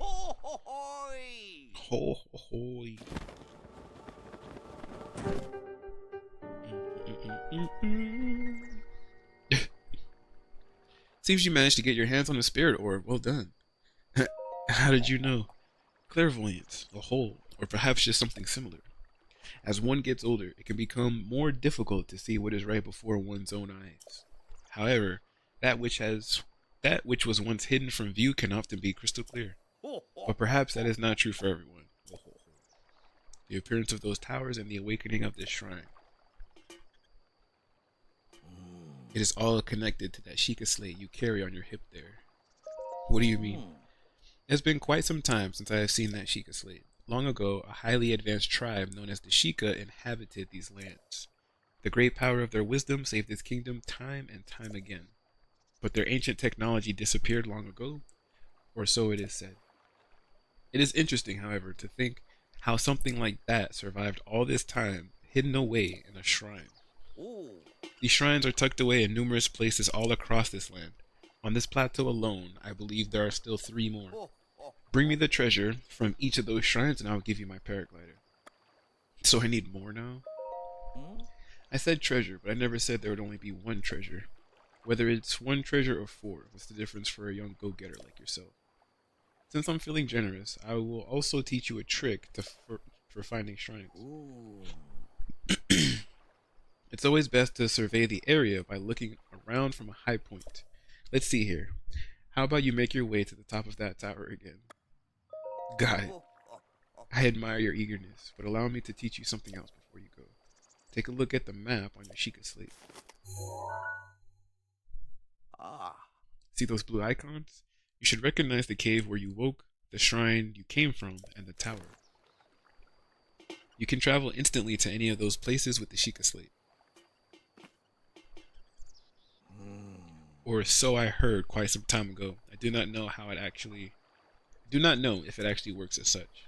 Ho ho hoy! Ho ho hoy. Seems you managed to get your hands on a spirit orb. Well done. How did you know? Clairvoyance, a hole, or perhaps just something similar. As one gets older, it can become more difficult to see what is right before one's own eyes. However, that which was once hidden from view can often be crystal clear. But perhaps that is not true for everyone. The appearance of those towers and the awakening of this shrine. It is all connected to that Sheikah slate you carry on your hip there. What do you mean? It has been quite some time since I have seen that Sheikah slate. Long ago, a highly advanced tribe known as the Sheikah inhabited these lands. The great power of their wisdom saved this kingdom time and time again. But their ancient technology disappeared long ago, or so it is said. It is interesting, however, to think how something like that survived all this time, hidden away in a shrine. These shrines are tucked away in numerous places all across this land. On this plateau alone, I believe there are still 3 more. Bring me the treasure from each of those shrines and I'll give you my paraglider. So I need more now? I said treasure, but I never said there would only be 1 treasure. Whether it's 1 treasure or 4, what's the difference for a young go-getter like yourself? Since I'm feeling generous, I will also teach you a trick for finding shrines. It's always best to survey the area by looking around from a high point. Let's see here. How about you make your way to the top of that tower again? Got it. I admire your eagerness, but allow me to teach you something else before you go. Take a look at the map on your Sheikah slate. See those blue icons? You should recognize the cave where you woke, the shrine you came from, and the tower. You can travel instantly to any of those places with the Sheikah slate. Or so I heard quite some time ago. I do not know if it actually works as such.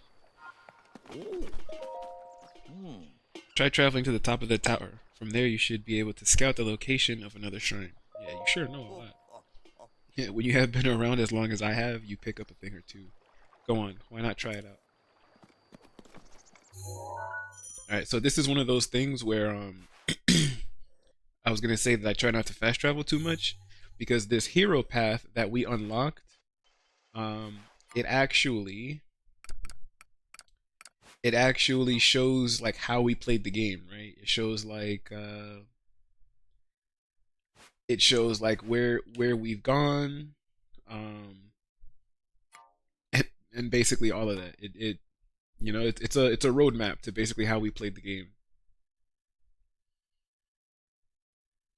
Try traveling to the top of the tower. From there you should be able to scout the location of another shrine. Yeah, you sure know a lot. Yeah, when you have been around as long as I have, you pick up a thing or two. Go on, why not try it out? Alright, so this is one of those things where I was gonna say that I try not to fast travel too much, because this hero path that we unlocked, it actually shows like how we played the game, right? It shows like it shows like where we've gone, um, and basically all of that. It you know it's a roadmap to basically how we played the game.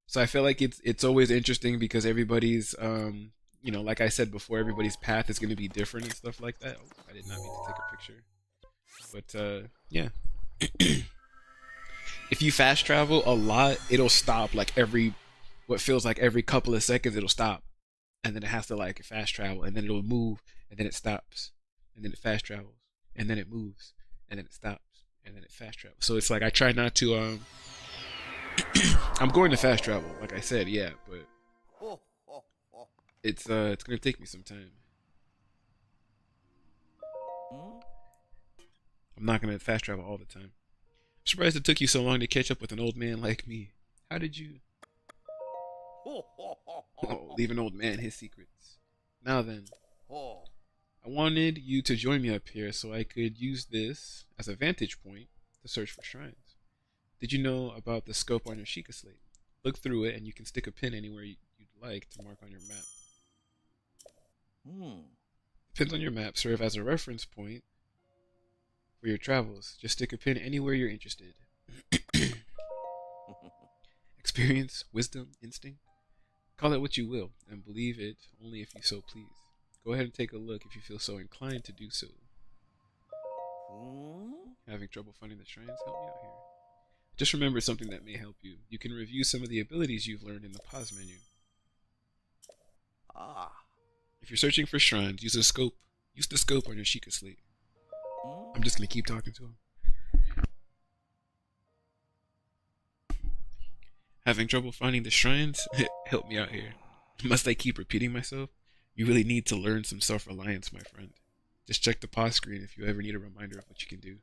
So I feel like it's always interesting because everybody's you know, like I said before, everybody's path is going to be different and stuff like that. Oh, I did not mean to take a picture, but yeah. If you fast travel a lot, it'll stop like every what feels like every couple of seconds. It'll stop, and then it has to like fast travel, and then it'll move, and then it stops, and then it fast travels, and then it moves, and then it stops, and then it fast travels. So it's like I try not to I'm going to fast travel, like I said, yeah, but it's gonna take me some time. I'm not gonna fast travel all the time. I'm surprised it took you so long to catch up with an old man like me. How did you? Oh, leave an old man his secrets. Now then, I wanted you to join me up here so I could use this as a vantage point to search for shrines. Did you know about the scope on your Sheikah slate? Look through it and you can stick a pin anywhere you'd like to mark on your map. Pins on your map serve as a reference point for your travels. Just stick a pin anywhere you're interested. Experience, wisdom, instinct? Call it what you will, and believe it only if you so please. Go ahead and take a look if you feel so inclined to do so. Having trouble finding the shrines? Help me out here. Just remember something that may help you. You can review some of the abilities you've learned in the pause menu. If you're searching for shrines, use a scope. Use the scope on your Sheikah slate. I'm just gonna keep talking to him. Having trouble finding the shrines? Help me out here. Must I keep repeating myself? You really need to learn some self-reliance, my friend. Just check the pause screen if you ever need a reminder of what you can do.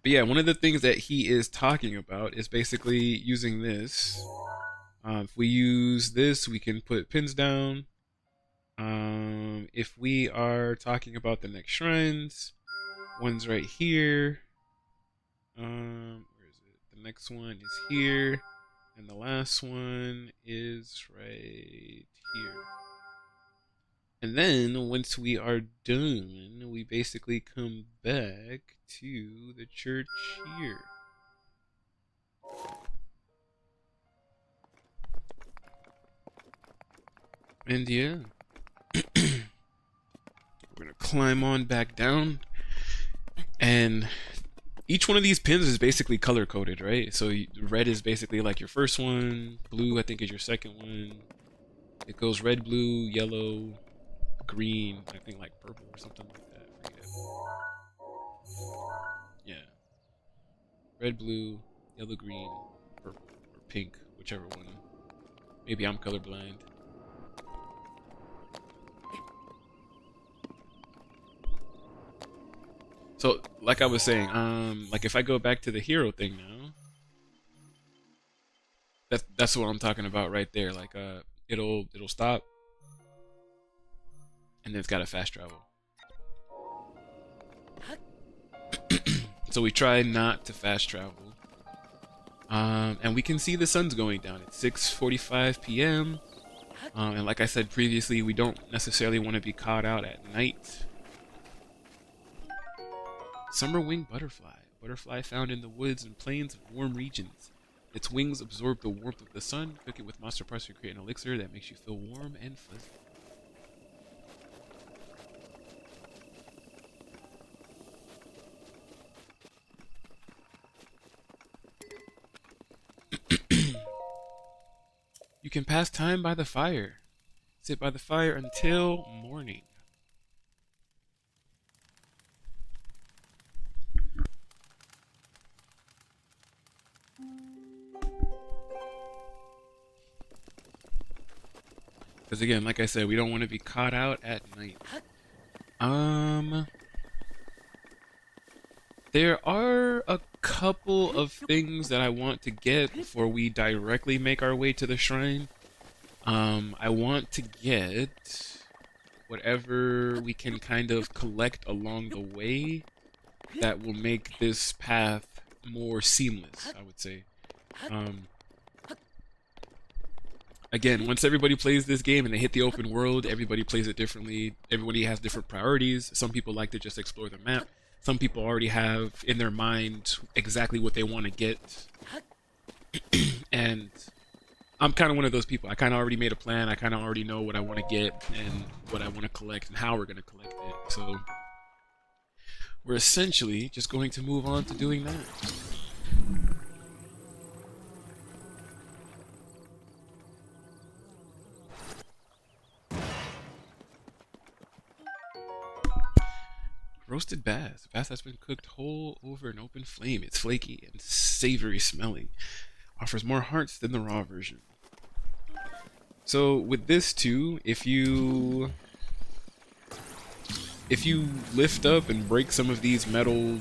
But yeah, one of the things that he is talking about is basically using this. If we use this, we can put pins down. If we are talking about the next shrines, one's right here. Where is it? The next one is here, and the last one is right here. And then once we are done, we basically come back to the church here. And yeah, we're gonna climb on back down, and each one of these pins is basically color coded, right? So red is basically like your first one, blue I think is your second one. It goes red, blue, yellow, green, I think like purple or something like that. I forget. Yeah. Red, blue, yellow, green, purple, or pink, whichever one. Maybe I'm colorblind. So, like I was saying, like if I go back to the hero thing now, that's what I'm talking about right there. Like, it'll stop, and then it's got to fast travel. So we try not to fast travel, and we can see the sun's going down. It's 6:45 p.m. And like I said previously, we don't necessarily want to be caught out at night. Summer winged butterfly. A butterfly found in the woods and plains of warm regions. Its wings absorb the warmth of the sun. Cook it with monster parts to create an elixir that makes you feel warm and fuzzy. You can pass time by the fire. Sit by the fire until morning. Because again, like I said, we don't want to be caught out at night. There are a couple of things that I want to get before we directly make our way to the shrine. I want to get whatever we can kind of collect along the way that will make this path more seamless, I would say. again, once everybody plays this game and they hit the open world, everybody plays it differently. Everybody has different priorities. Some people like to just explore the map. Some people already have in their mind exactly what they want to get. And I'm kind of one of those people. I kind of already made a plan. I kind of already know what I want to get and what I want to collect and how we're going to collect it. So we're essentially just going to move on to doing that. Roasted bass. Bass that's been cooked whole over an open flame. It's flaky and savory smelling. Offers more hearts than the raw version. So with this too, if you lift up and break some of these metal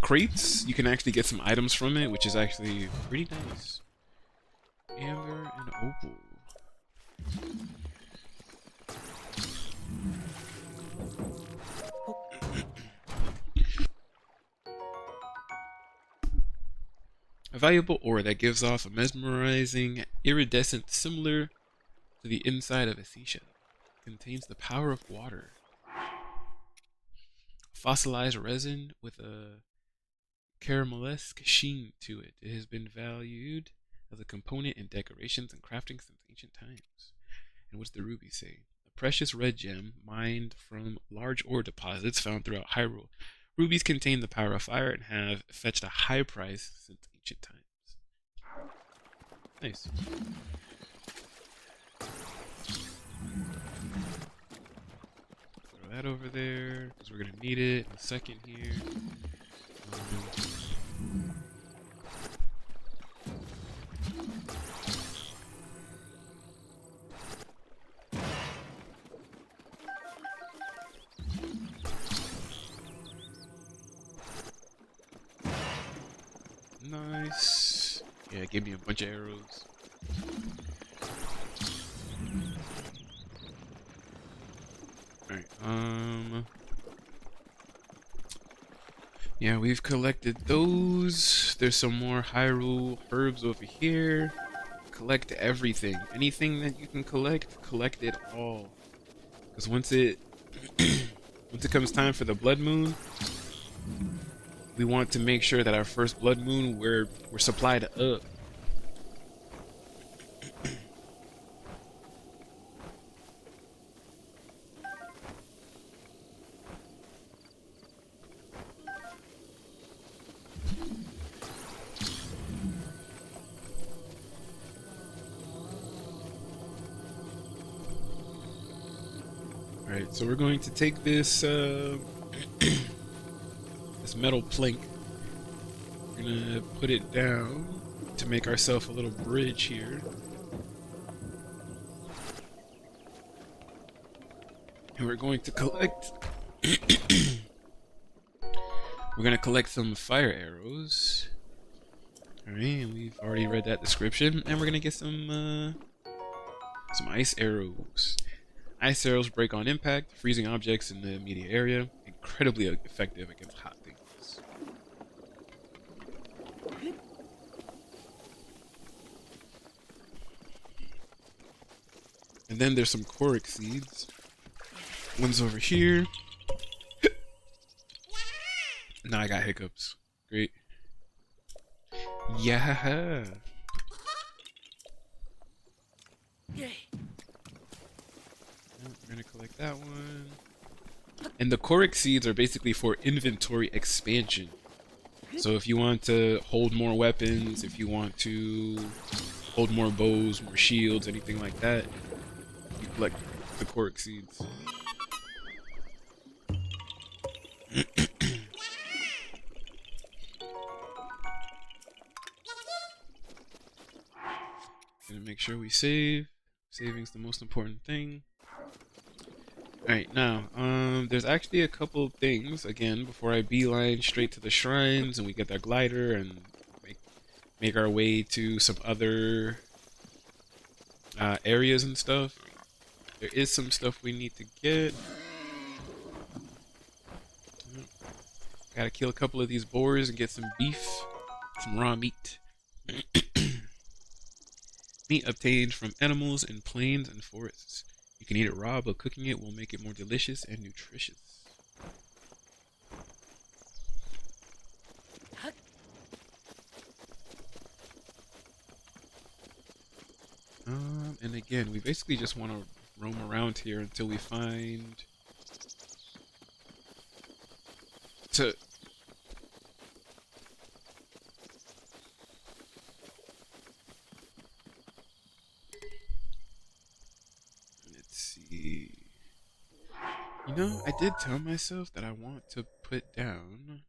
crates, you can actually get some items from it, which is actually pretty nice. Amber and opal. A valuable ore that gives off a mesmerizing iridescent similar to the inside of a seashell. Contains the power of water. Fossilized resin with a caramelesque sheen to it. It has been valued as a component in decorations and crafting since ancient times. And what's the ruby say? A precious red gem mined from large ore deposits found throughout Hyrule. Rubies contain the power of fire and have fetched a high price since ancient times. Nice. Throw that over there, because we're going to need it in a second here. Nice. Yeah, give me a bunch of arrows. Alright, yeah, we've collected those. There's some more Hyrule herbs over here. Collect everything. Anything that you can collect it all. Because once it comes time for the Blood Moon, we want to make sure that our first Blood Moon we're supplied up. Alright, so we're going to take this this metal plank. We're gonna put it down to make ourselves a little bridge here. And we're going to collect we're gonna collect some fire arrows. Alright, and we've already read that description. And we're gonna get some ice arrows. Ice arrows break on impact, freezing objects in the immediate area. Incredibly effective against hot things. And then there's some Korok seeds. One's over here. Now I got hiccups. Great. Yeah. We're gonna collect that one. And the Korok seeds are basically for inventory expansion. So if you want to hold more weapons, if you want to hold more bows, more shields, anything like that, you collect the Korok seeds. Gonna make sure we save. Saving's the most important thing. Alright, now, there's actually a couple things, again, before I beeline straight to the shrines and we get that glider and make our way to some other areas and stuff. There is some stuff we need to get. Gotta kill a couple of these boars and get some beef, some raw meat. Meat obtained from animals in plains and forests. You can eat it raw, but cooking it will make it more delicious and nutritious. And again, we basically just want to roam around here until we find to let's see. You know, I did tell myself that I want to put down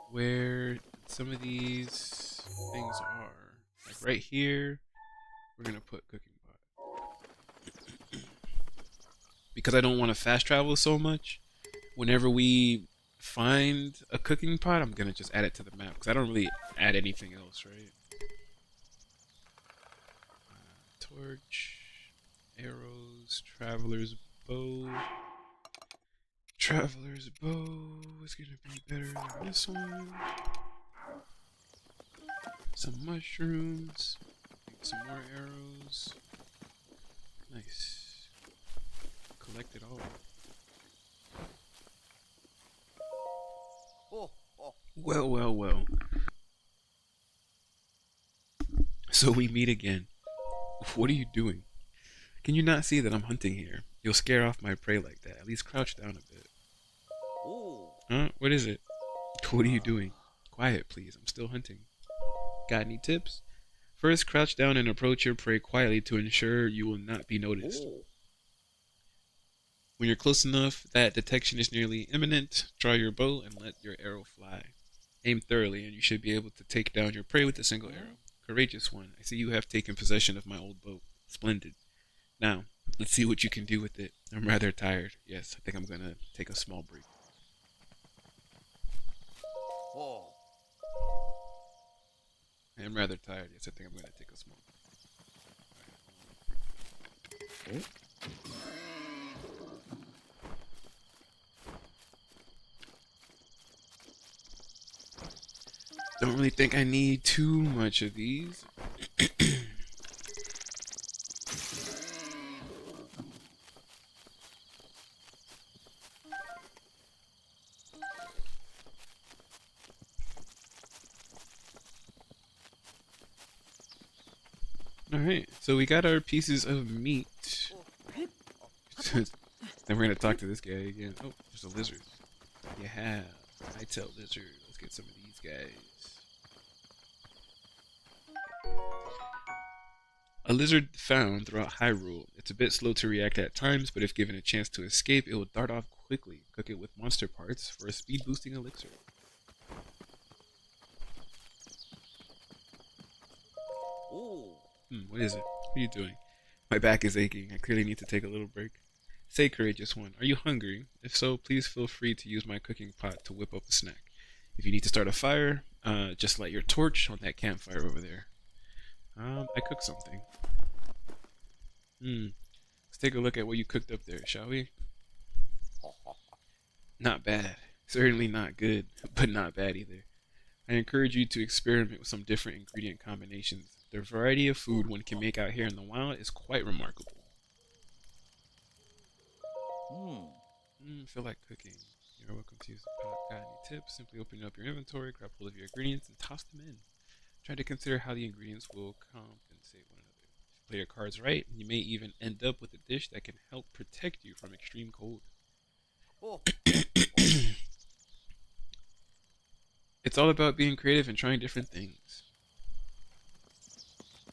where some of these things are. Like right here, we're gonna put cooking pot. Because I don't want to fast travel so much. Whenever we find a cooking pot, I'm gonna just add it to the map because I don't really add anything else, right? Torch, arrows, traveler's bow. Traveler's bow is gonna be better than this one. Some mushrooms, some more arrows. Nice. Collect it all. Well, well, well. So we meet again. What are you doing? Can you not see that I'm hunting here? You'll scare off my prey like that. At least crouch down a bit. Huh? What is it? What are you doing? Quiet, please. I'm still hunting. Got any tips? First, crouch down and approach your prey quietly to ensure you will not be noticed. When you're close enough that detection is nearly imminent, draw your bow and let your arrow fly. Aim thoroughly and you should be able to take down your prey with a single arrow. Courageous one, I see you have taken possession of my old bow. Splendid. Now, let's see what you can do with it. I'm rather tired. Yes, I think I'm gonna take a small break. I'm rather tired. Yes, I think I'm gonna take a small break. Don't really think I need too much of these. Alright, so we got our pieces of meat. Then we're gonna talk to this guy again. Oh, there's a lizard. Yeah, I tell lizard. Let's get some of these guys. A lizard found throughout Hyrule. It's a bit slow to react at times, but if given a chance to escape, it will dart off quickly. Cook it with monster parts for a speed boosting elixir. What is it? What are you doing? My back is aching. I clearly need to take a little break. Say, courageous one, are you hungry? If so, please feel free to use my cooking pot to whip up a snack. If you need to start a fire, just light your torch on that campfire over there. I cooked something. Let's take a look at what you cooked up there, shall we? Not bad. Certainly not good, but not bad either. I encourage you to experiment with some different ingredient combinations. The variety of food one can make out here in the wild is quite remarkable. Feel like cooking. You're welcome to use the pot. Got any tips? Simply open up your inventory, grab hold of your ingredients, and toss them in. Try to consider how the ingredients will compensate one another. If you play your cards right, you may even end up with a dish that can help protect you from extreme cold. It's all about being creative and trying different things.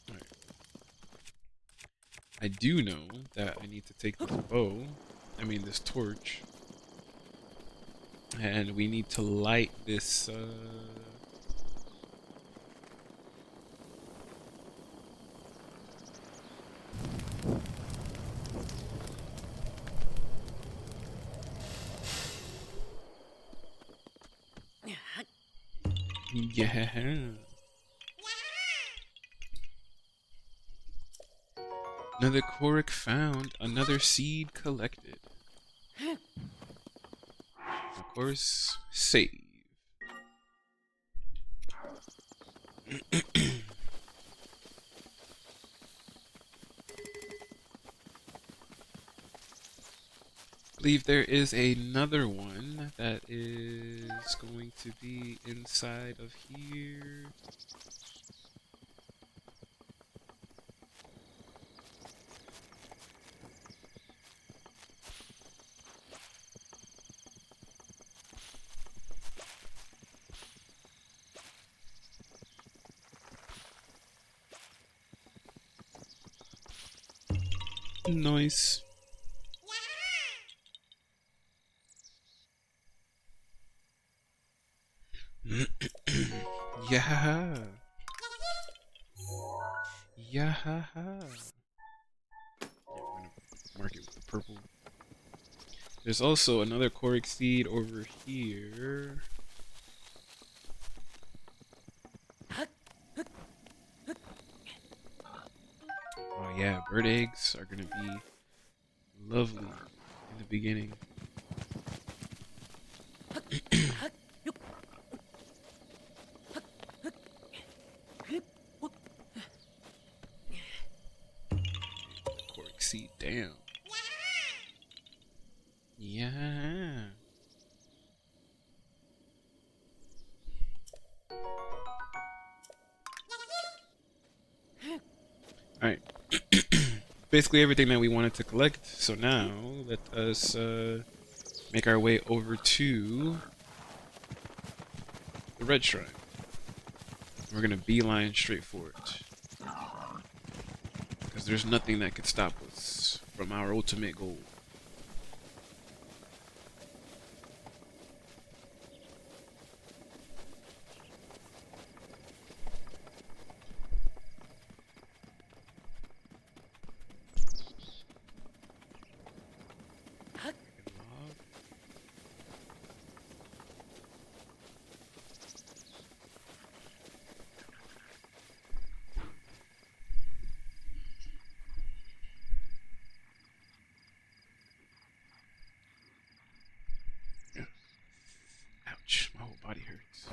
Alright. I do know that I need to take this this torch, and we need to light this, yeah. Another Korok found, another seed collected. Of course, save. believe there is another one that is going to be inside of here. Nice. Yeah. Yeah. Yeah, we're gonna mark it with the purple. There's also another Korok seed over here. Oh yeah, bird eggs are gonna be lovely in the beginning. Korok seed, damn. Yeah. Alright. Basically everything that we wanted to collect. So now, let us make our way over to the red shrine. We're gonna beeline straight for it. Because there's nothing that could stop us from our ultimate goal. Ouch, my whole body hurts.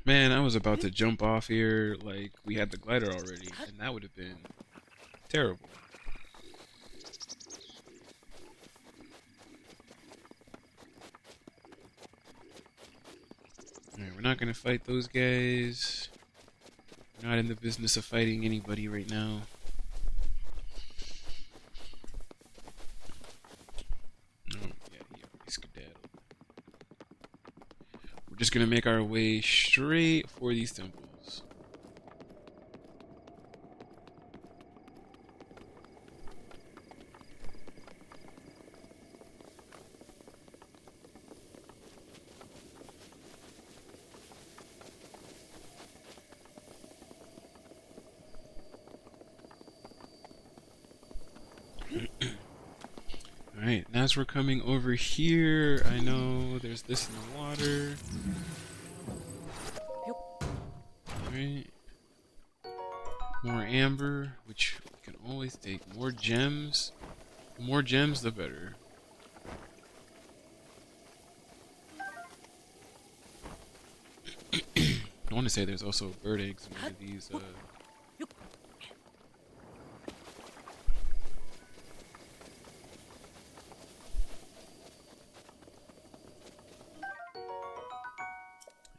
Man, I was about to jump off here like we had the glider already, and that would have been terrible. Alright, we're not gonna fight those guys. We're not in the business of fighting anybody right now. Oh, yeah, he already skedaddled. We're just gonna make our way straight for these temples. Alright, and as we're coming over here, I know there's this in the water. Alright. More amber, which we can always take. More gems. The more gems, the better. I want to say there's also bird eggs in one of these.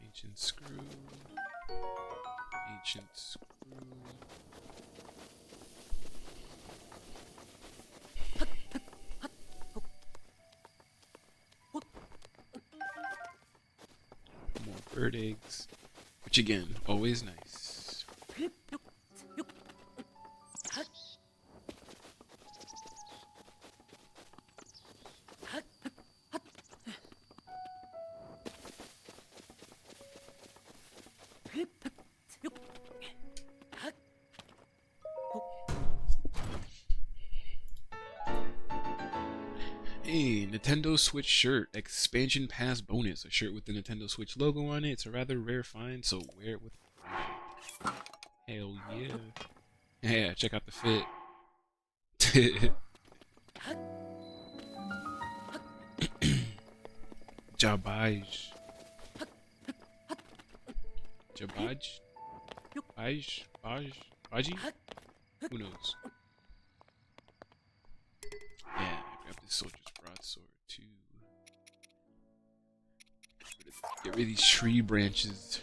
Ancient screw. Ancient screw. More bird eggs. Which again, always nice. Hey, Nintendo Switch shirt, expansion pass bonus. A shirt with the Nintendo Switch logo on it. It's a rather rare find, so wear it with pride. Hell yeah. Yeah, check out the fit. Jabaj. Jabaj? Baji? Who knows? Yeah, grab this soldier's broadsword too. Get rid of these tree branches.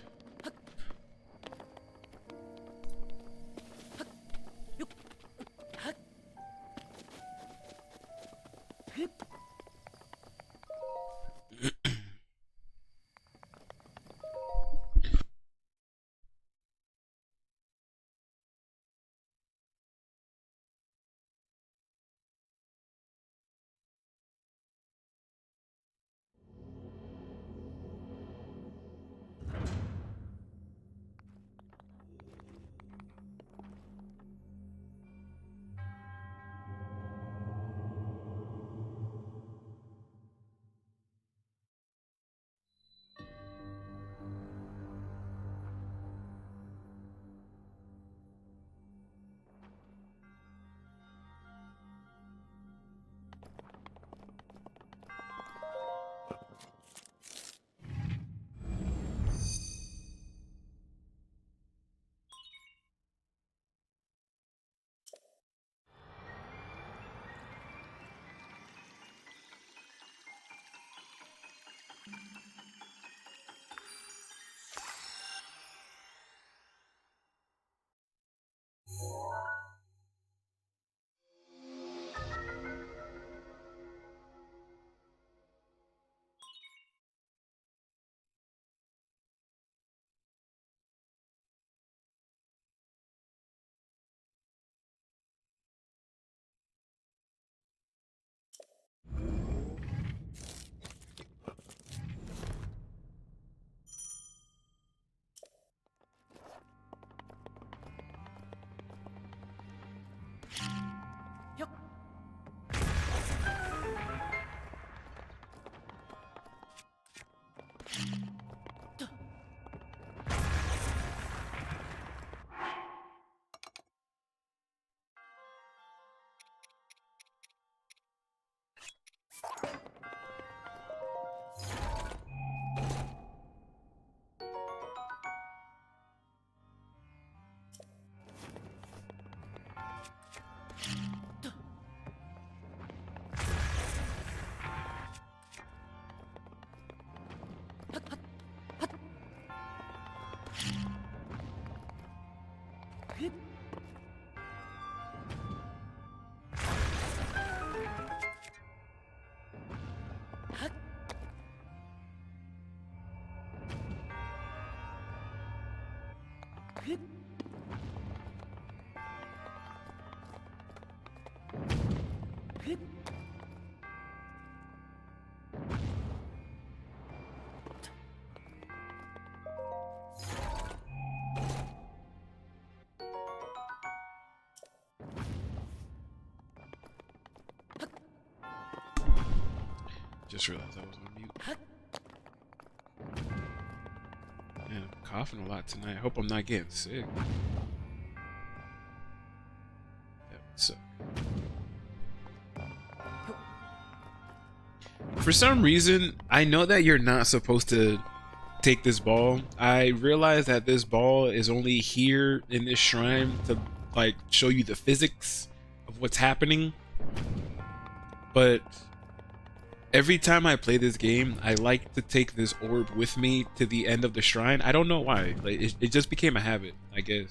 Just realized I was on mute. Man, I'm coughing a lot tonight. I hope I'm not getting sick. That would suck. For some reason, I know that you're not supposed to take this ball. I realize that this ball is only here in this shrine to like show you the physics of what's happening. But every time I play this game, I like to take this orb with me to the end of the shrine. I don't know why. Like it just became a habit, I guess.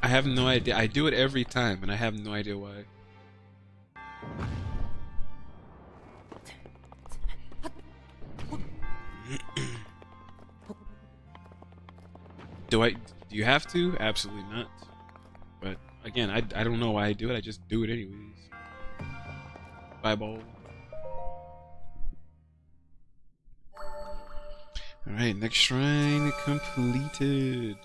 I have no idea. I do it every time, and I have no idea why. Do you have to? Absolutely not. But again, I don't know why I do it. I just do it anyways. Bye, ball. All right, next shrine completed.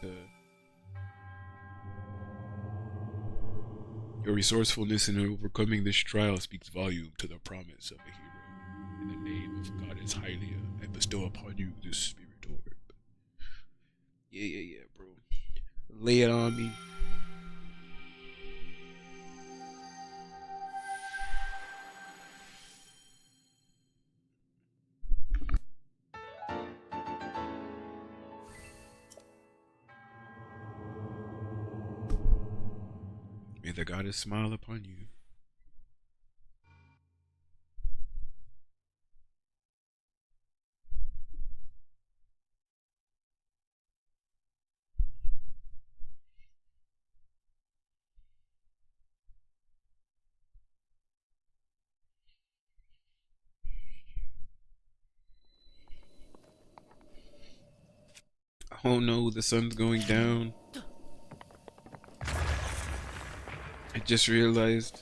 Your resourcefulness in overcoming this trial speaks volume to the promise of a hero. In the name of Goddess Hylia, I bestow upon you this spirit orb. Yeah, bro. Lay it on me. May the goddess smile upon you. Oh no, the sun's going down. I just realized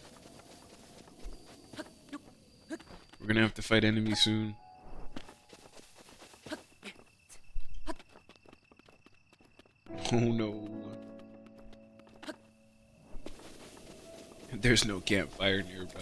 we're gonna have to fight enemies soon. Oh no. There's no campfire nearby.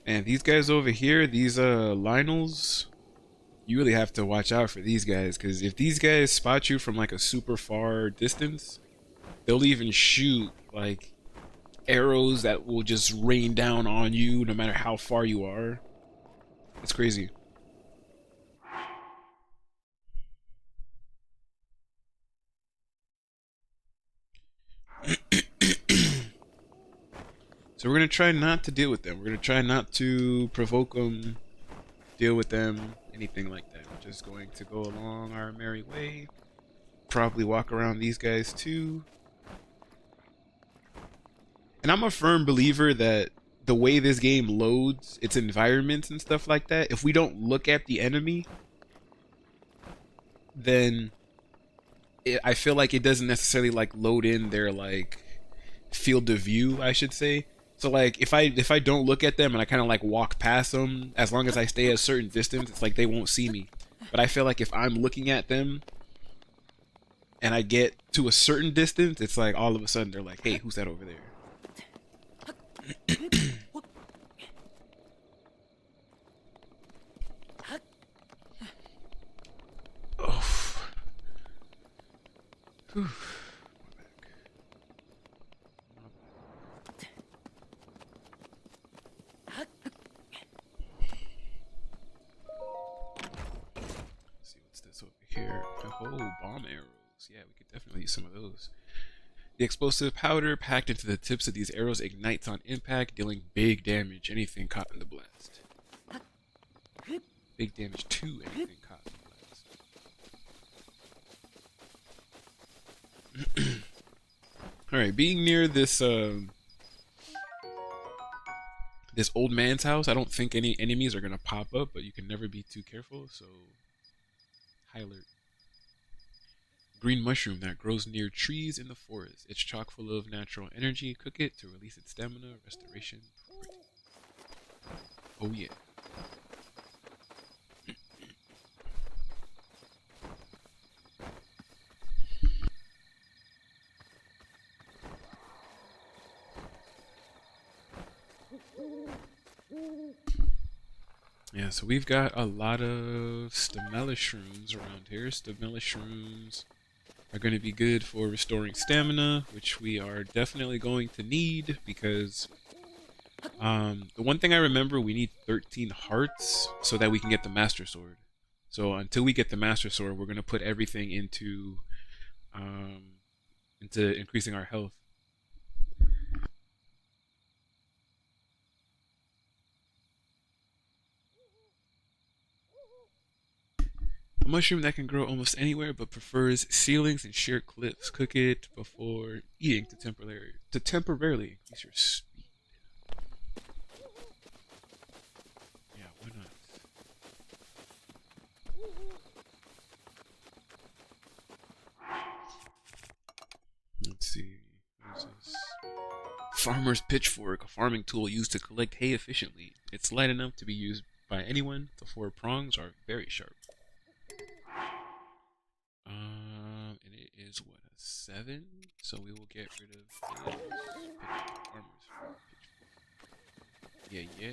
And these guys over here, these Lionels, you really have to watch out for these guys, because if these guys spot you from like a super far distance, they'll even shoot like arrows that will just rain down on you no matter how far you are. It's crazy. So we're gonna try not to deal with them. We're gonna try not to provoke them, deal with them, anything like that. We're just going to go along our merry way. Probably walk around these guys too. And I'm a firm believer that the way this game loads its environments and stuff like that, if we don't look at the enemy, then I feel like it doesn't necessarily like load in their like field of view, I should say. So like if I don't look at them and I kind of like walk past them, as long as I stay a certain distance, it's like they won't see me. But I feel like if I'm looking at them and I get to a certain distance, it's like all of a sudden they're like, hey, who's that over there? Oh. Whew. See what's this over here. Oh, bomb arrows. Yeah, we could definitely use some of those. The explosive powder packed into the tips of these arrows ignites on impact, dealing big damage anything caught in the blast. Big damage to anything caught in the blast. Alright, being near this this old man's house, I don't think any enemies are gonna pop up, but you can never be too careful, so high alert. Green mushroom that grows near trees in the forest. It's chock full of natural energy. Cook it to release its stamina, restoration, property. Oh yeah. Yeah, so we've got a lot of stamella shrooms around here. Stamella shrooms are going to be good for restoring stamina, which we are definitely going to need because the one thing I remember, we need 13 hearts so that we can get the Master Sword. So until we get the Master Sword, we're going to put everything into increasing our health. A mushroom that can grow almost anywhere but prefers ceilings and sheer cliffs. Cook it before eating to temporarily increase your speed. Farmer's pitchfork, a farming tool used to collect hay efficiently. It's light enough to be used by anyone. The four prongs are very sharp. And it is what, a 7? So we will get rid of this. Farmer's pitchfork. Yeah.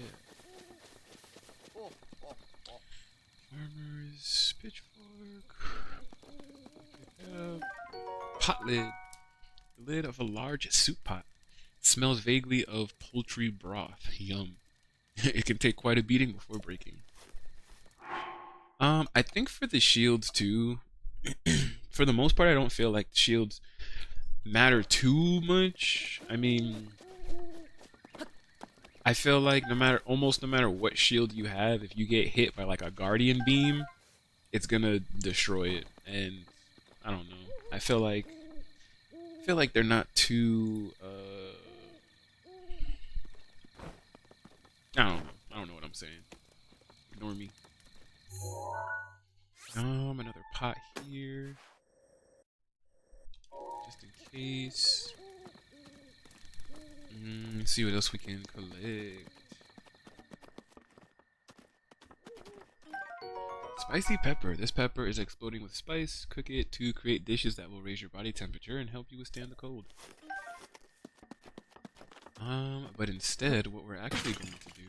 Farmer's pitchfork. Pot lid. The lid of a large soup pot. It smells vaguely of poultry broth. Yum. It can take quite a beating before breaking. I think for the shields too, for the most part, I don't feel like shields matter too much. I mean, I feel like almost no matter what shield you have, if you get hit by like a guardian beam, it's gonna destroy it. And I don't know. I feel like they're not too I don't know what I'm saying. Ignore me. Another pot here. Just in case. Let's see what else we can collect. Spicy pepper. This pepper is exploding with spice. Cook it to create dishes that will raise your body temperature and help you withstand the cold. But instead, what we're actually going to do,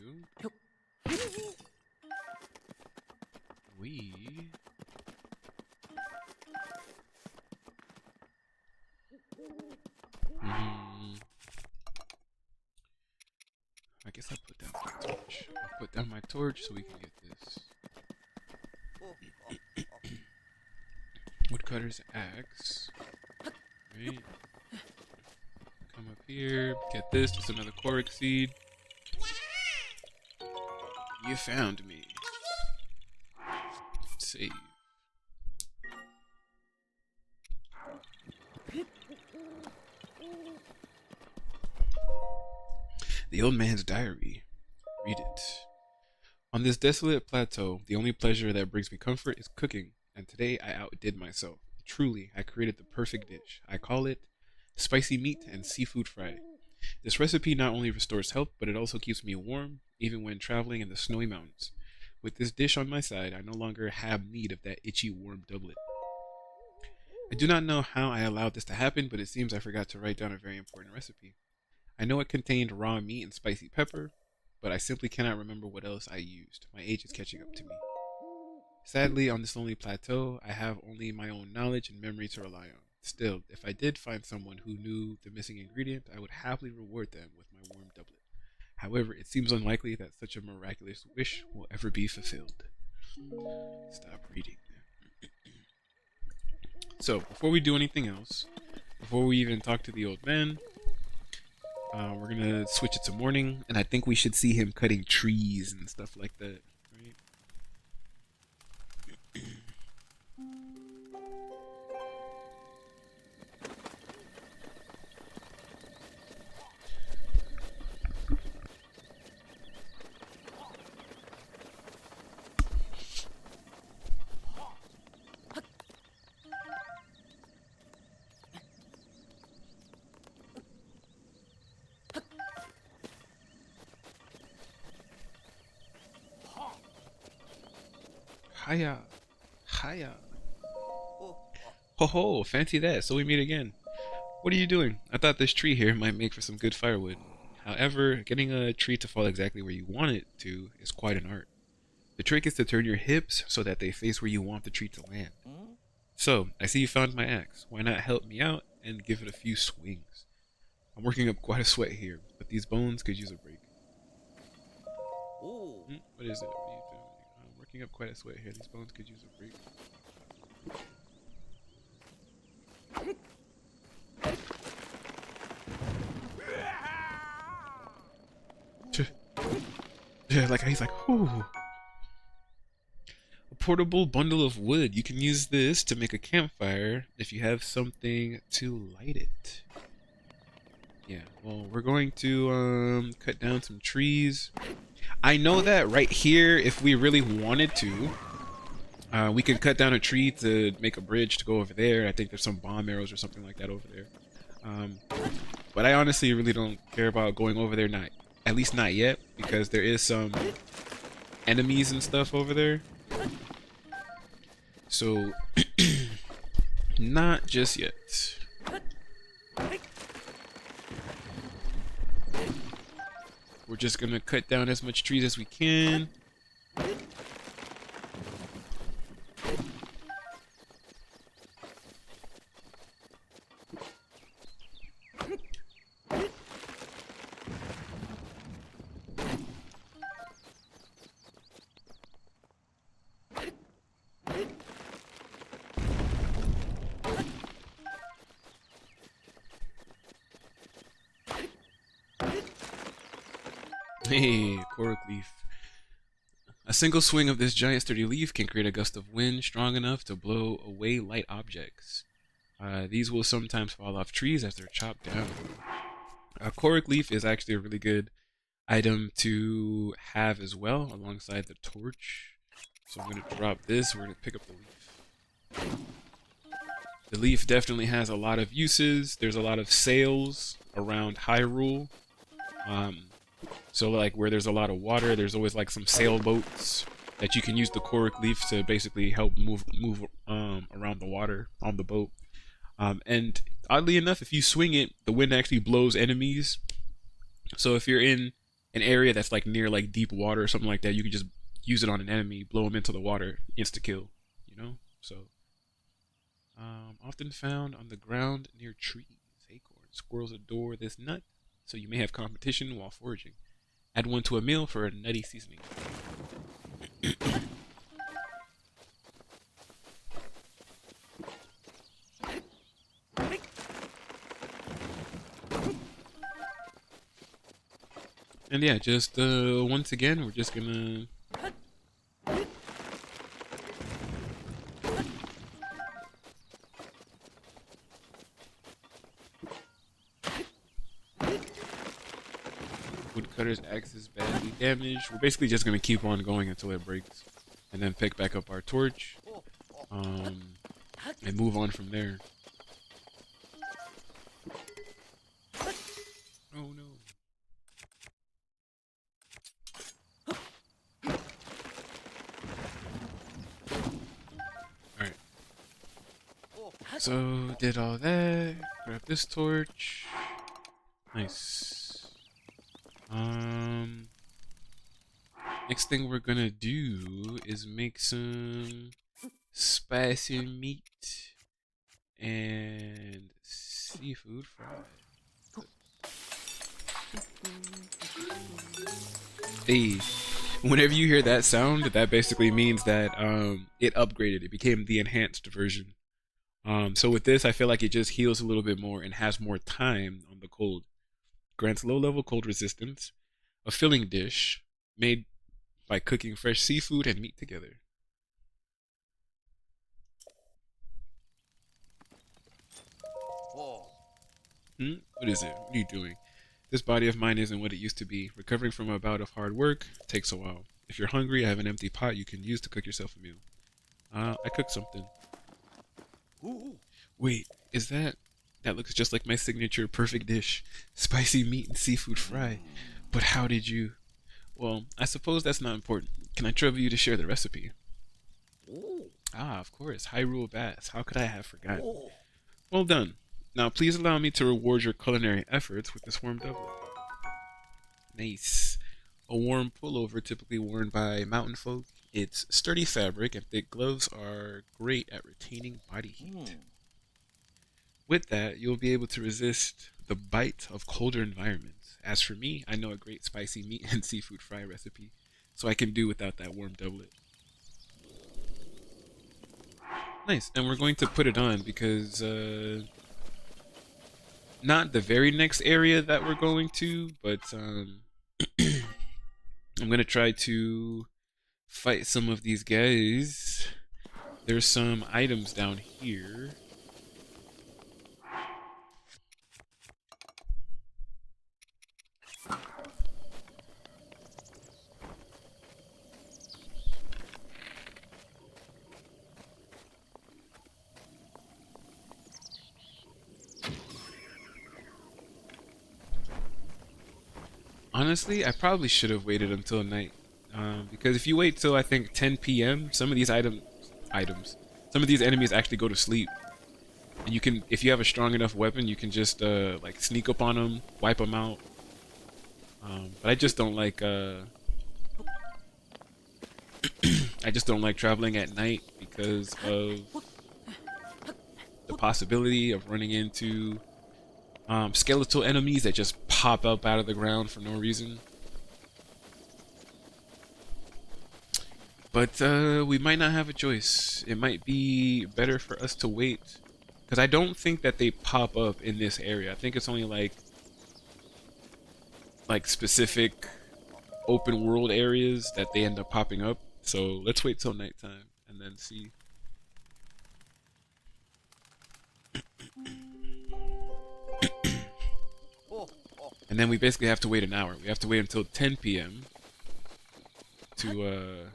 I guess I'll put down my torch. I'll put down my torch so we can get this. Woodcutter's axe. Right. Come up here, get this, just another Korok seed. You found me. Save. The old man's diary. Read it. On this desolate plateau, the only pleasure that brings me comfort is cooking, and today I outdid myself. Truly, I created the perfect dish. I call it spicy meat and seafood fry. This recipe not only restores health, but it also keeps me warm, even when traveling in the snowy mountains. With this dish on my side, I no longer have need of that itchy warm doublet. I do not know how I allowed this to happen, but it seems I forgot to write down a very important recipe. I know it contained raw meat and spicy pepper, but I simply cannot remember what else I used. My age is catching up to me. Sadly, on this lonely plateau, I have only my own knowledge and memory to rely on. Still, if I did find someone who knew the missing ingredient, I would happily reward them with my warm doublet. However, it seems unlikely that such a miraculous wish will ever be fulfilled. Stop reading. So, before we do anything else, before we even talk to the old man, we're gonna switch it to morning, and I think we should see him cutting trees and stuff like that, right? Hiya. Hiya. Ho ho, fancy that, so we meet again. What are you doing? I thought this tree here might make for some good firewood. However, getting a tree to fall exactly where you want it to is quite an art. The trick is to turn your hips so that they face where you want the tree to land. So, I see you found my axe. Why not help me out and give it a few swings? I'm working up quite a sweat here, but these bones could use a break. What is it? What are you doing? I'm working up quite a sweat here. These bones could use a break. Yeah, like he's like, whoo. A portable bundle of wood. You can use this to make a campfire if you have something to light it. Yeah, well, we're going to cut down some trees. I know that right here, if we really wanted to, we can cut down a tree to make a bridge to go over there. I think there's some bomb arrows or something like that over there. But I honestly really don't care about going over there, not at least not yet, because there is some enemies and stuff over there. So not just yet. We're just gonna cut down as much trees as we can. Hey, Korok leaf. A single swing of this giant sturdy leaf can create a gust of wind strong enough to blow away light objects. These will sometimes fall off trees as they're chopped down. A Korok leaf is actually a really good item to have as well, alongside the torch. So I'm going to drop this. We're going to pick up the leaf. The leaf definitely has a lot of uses. There's a lot of sails around Hyrule. So like where there's a lot of water, there's always like some sailboats that you can use the Korok leaf to basically help move around the water on the boat. And oddly enough, if you swing it, the wind actually blows enemies. So if you're in an area that's like near like deep water or something like that, you can just use it on an enemy, blow them into the water, insta kill. You know, so often found on the ground near trees. Acorns, squirrels adore this nut, so you may have competition while foraging. Add one to a meal for a nutty seasoning. And yeah, just once again, we're just gonna woodcutter's axe is badly damaged. We're basically just gonna keep on going until it breaks, and then pick back up our torch, and move on from there. Oh no. Alright. So, did all that. Grab this torch. Nice. Next thing we're gonna do is make some spicy meat and seafood fry. Hey, whenever you hear that sound, that basically means that it upgraded. It became the enhanced version. So with this, I feel like it just heals a little bit more and has more time on the cold. Grants low-level cold resistance. A filling dish made by cooking fresh seafood and meat together. What is it? What are you doing? This body of mine isn't what it used to be. Recovering from a bout of hard work takes a while. If you're hungry, I have an empty pot you can use to cook yourself a meal. I cooked something. Wait, is that... That looks just like my signature perfect dish. Spicy meat and seafood fry. But how did you... Well, I suppose that's not important. Can I trouble you to share the recipe? Ah, of course. Hyrule Bass. How could I have forgotten? Well done. Now, please allow me to reward your culinary efforts with this warm doublet. Nice. A warm pullover typically worn by mountain folk. Its sturdy fabric and thick gloves are great at retaining body heat. With that, you'll be able to resist the bite of colder environments. As for me, I know a great spicy meat and seafood fry recipe, so I can do without that warm doublet. Nice, and we're going to put it on because, not the very next area that we're going to, but, I'm going to try to fight some of these guys. There's some items down here. Honestly, I probably should have waited until night. Because if you wait till I think 10 p.m., some of these some of these enemies actually go to sleep. And you can, if you have a strong enough weapon, you can just like sneak up on them, wipe them out. But I just don't like I just don't like traveling at night because of the possibility of running into skeletal enemies that just pop up out of the ground for no reason. But we might not have a choice. It might be better for us to wait. Because I don't think that they pop up in this area. I think it's only like specific open world areas that they end up popping up. So let's wait till nighttime and then see. And then we basically have to wait an hour. We have to wait until 10 p.m. to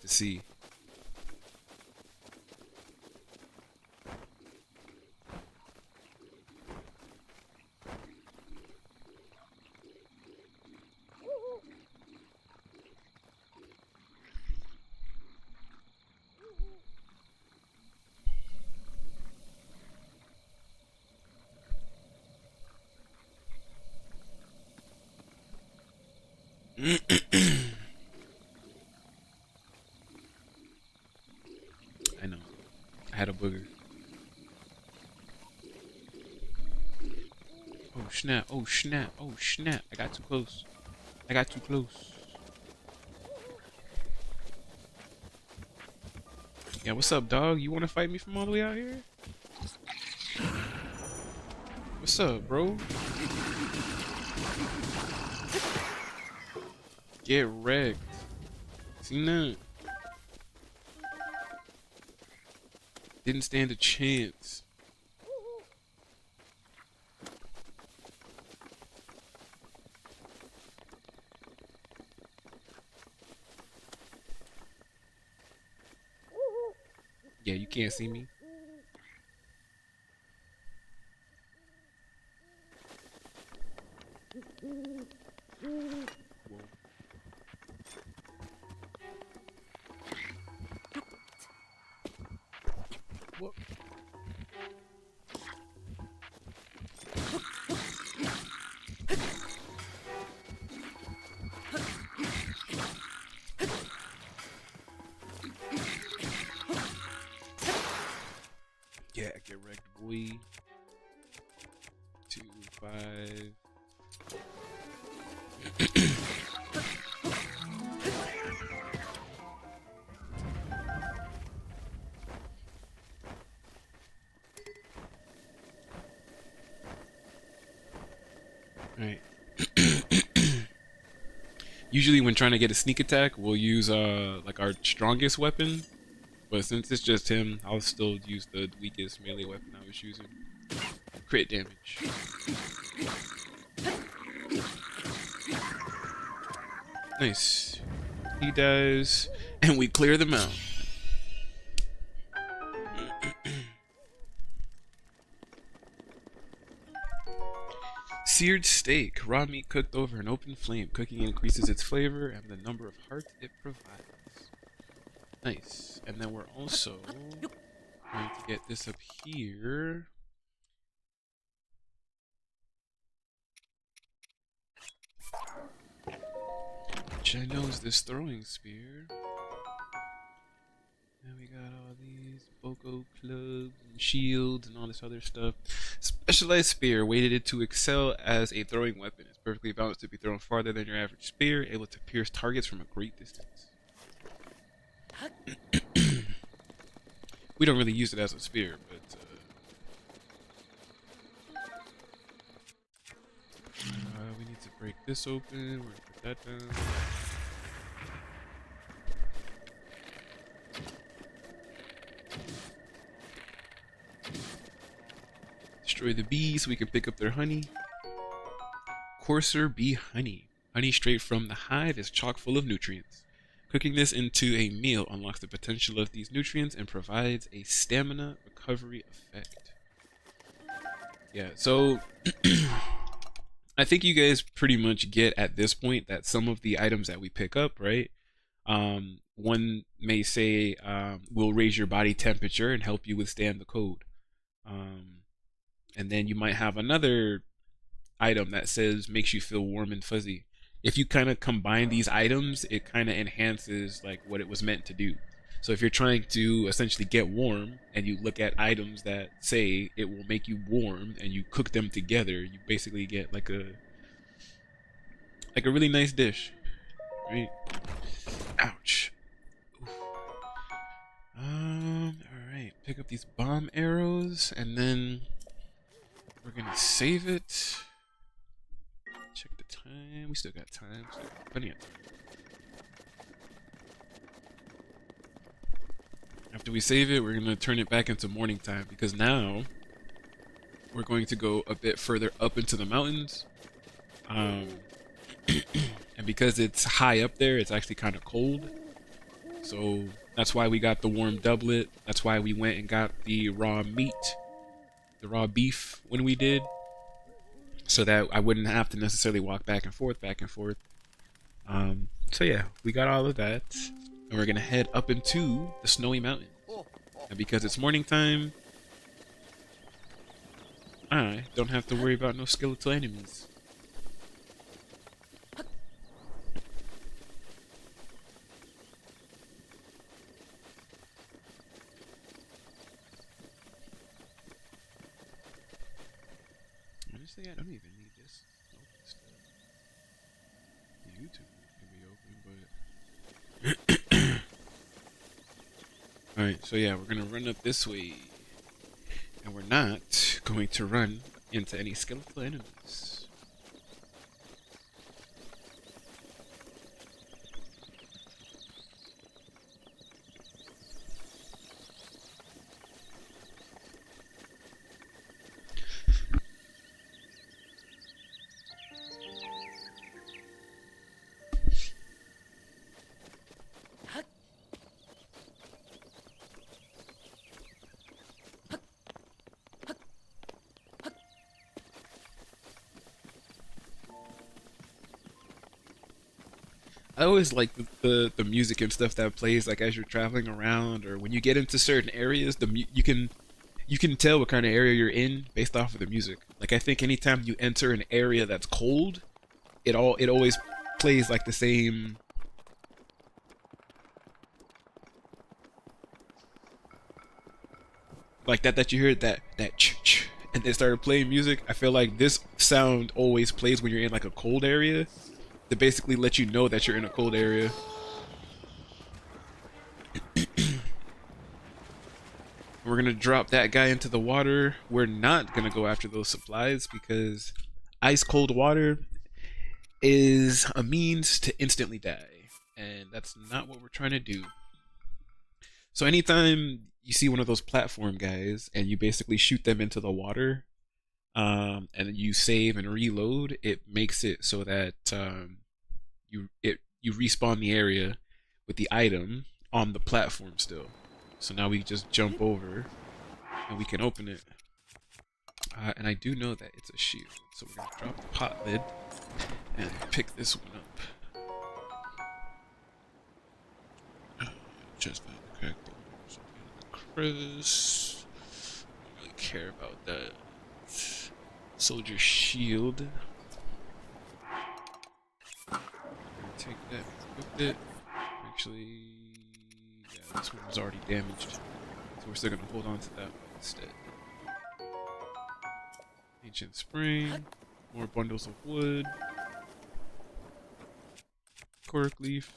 see. I know. I had a booger. Oh snap, oh snap, oh snap. I got too close. I got too close. Yeah, what's up, dog? You wanna fight me from all the way out here? What's up, bro? Get wrecked. Seen that? Didn't stand a chance. Yeah, you can't see me. Whoa. What? Yeah, get wrecked, boy. 2, 5. Alright. Usually when trying to get a sneak attack, we'll use like our strongest weapon. But since it's just him, I'll still use the weakest melee weapon I was using. Crit damage. Nice. He dies, and we clear them out. Seared steak. Raw meat cooked over an open flame. Cooking increases its flavor and the number of hearts it provides. Nice. And then we're also going to get this up here. Which I know is this throwing spear. And we got all these Boko clubs and shields and all this other stuff. Specialized spear, weighted to excel as a throwing weapon. It's perfectly balanced to be thrown farther than your average spear, able to pierce targets from a great distance. We don't really use it as a spear, but we need to break this open. We're gonna put that down. Destroy the bees so we can pick up their honey. Coarser bee honey. Honey straight from the hive is chock full of nutrients. Cooking this into a meal unlocks the potential of these nutrients and provides a stamina recovery effect. Yeah, so I think you guys pretty much get at this point that some of the items that we pick up, right? One may say will raise your body temperature and help you withstand the cold. Um, and then you might have another item that says makes you feel warm and fuzzy. If you kind of combine these items, it kind of enhances like what it was meant to do. So if you're trying to essentially get warm and you look at items that say it will make you warm and you cook them together, you basically get like a really nice dish, right? Ouch. All right. Pick up these bomb arrows and then we're gonna save it. Check the time. We still got time. Still got plenty of time. After we save it, we're gonna turn it back into morning time because now we're going to go a bit further up into the mountains. And because it's high up there, it's actually kind of cold. So that's why we got the warm doublet. That's why we went and got the raw meat, the raw beef when we did. So that I wouldn't have to necessarily walk back and forth, back and forth. So yeah, we got all of that. And we're gonna head up into the snowy mountains. And because it's morning time, I don't have to worry about no skeletal enemies. Honestly, I don't even need this. Open stuff. YouTube can be open, but alright, so yeah, we're gonna run up this way. And we're not going to run into any skeletal enemies. I always like the music and stuff that plays like as you're traveling around or when you get into certain areas. You can tell what kind of area you're in based off of the music. Like I think anytime you enter an area that's cold, it always plays like the same. Like that you heard that ch and they started playing music. I feel like this sound always plays when you're in like a cold area to basically let you know that you're in a cold area. We're gonna drop that guy into the water. We're not gonna go after those supplies because ice cold water is a means to instantly die, and that's not what we're trying to do. So anytime you see one of those platform guys and you basically shoot them into the water, and you save and reload, it makes it so that you respawn the area with the item on the platform still. So now we just jump over and we can open it. And I do know that it's a shield, so we're gonna drop the pot lid and pick this one up. Just found the correct Chris. Don't really care about that. Soldier shield. Take that, equip it. Actually, yeah, this one was already damaged, so we're still gonna hold on to that one instead. Ancient spring, more bundles of wood, cork leaf,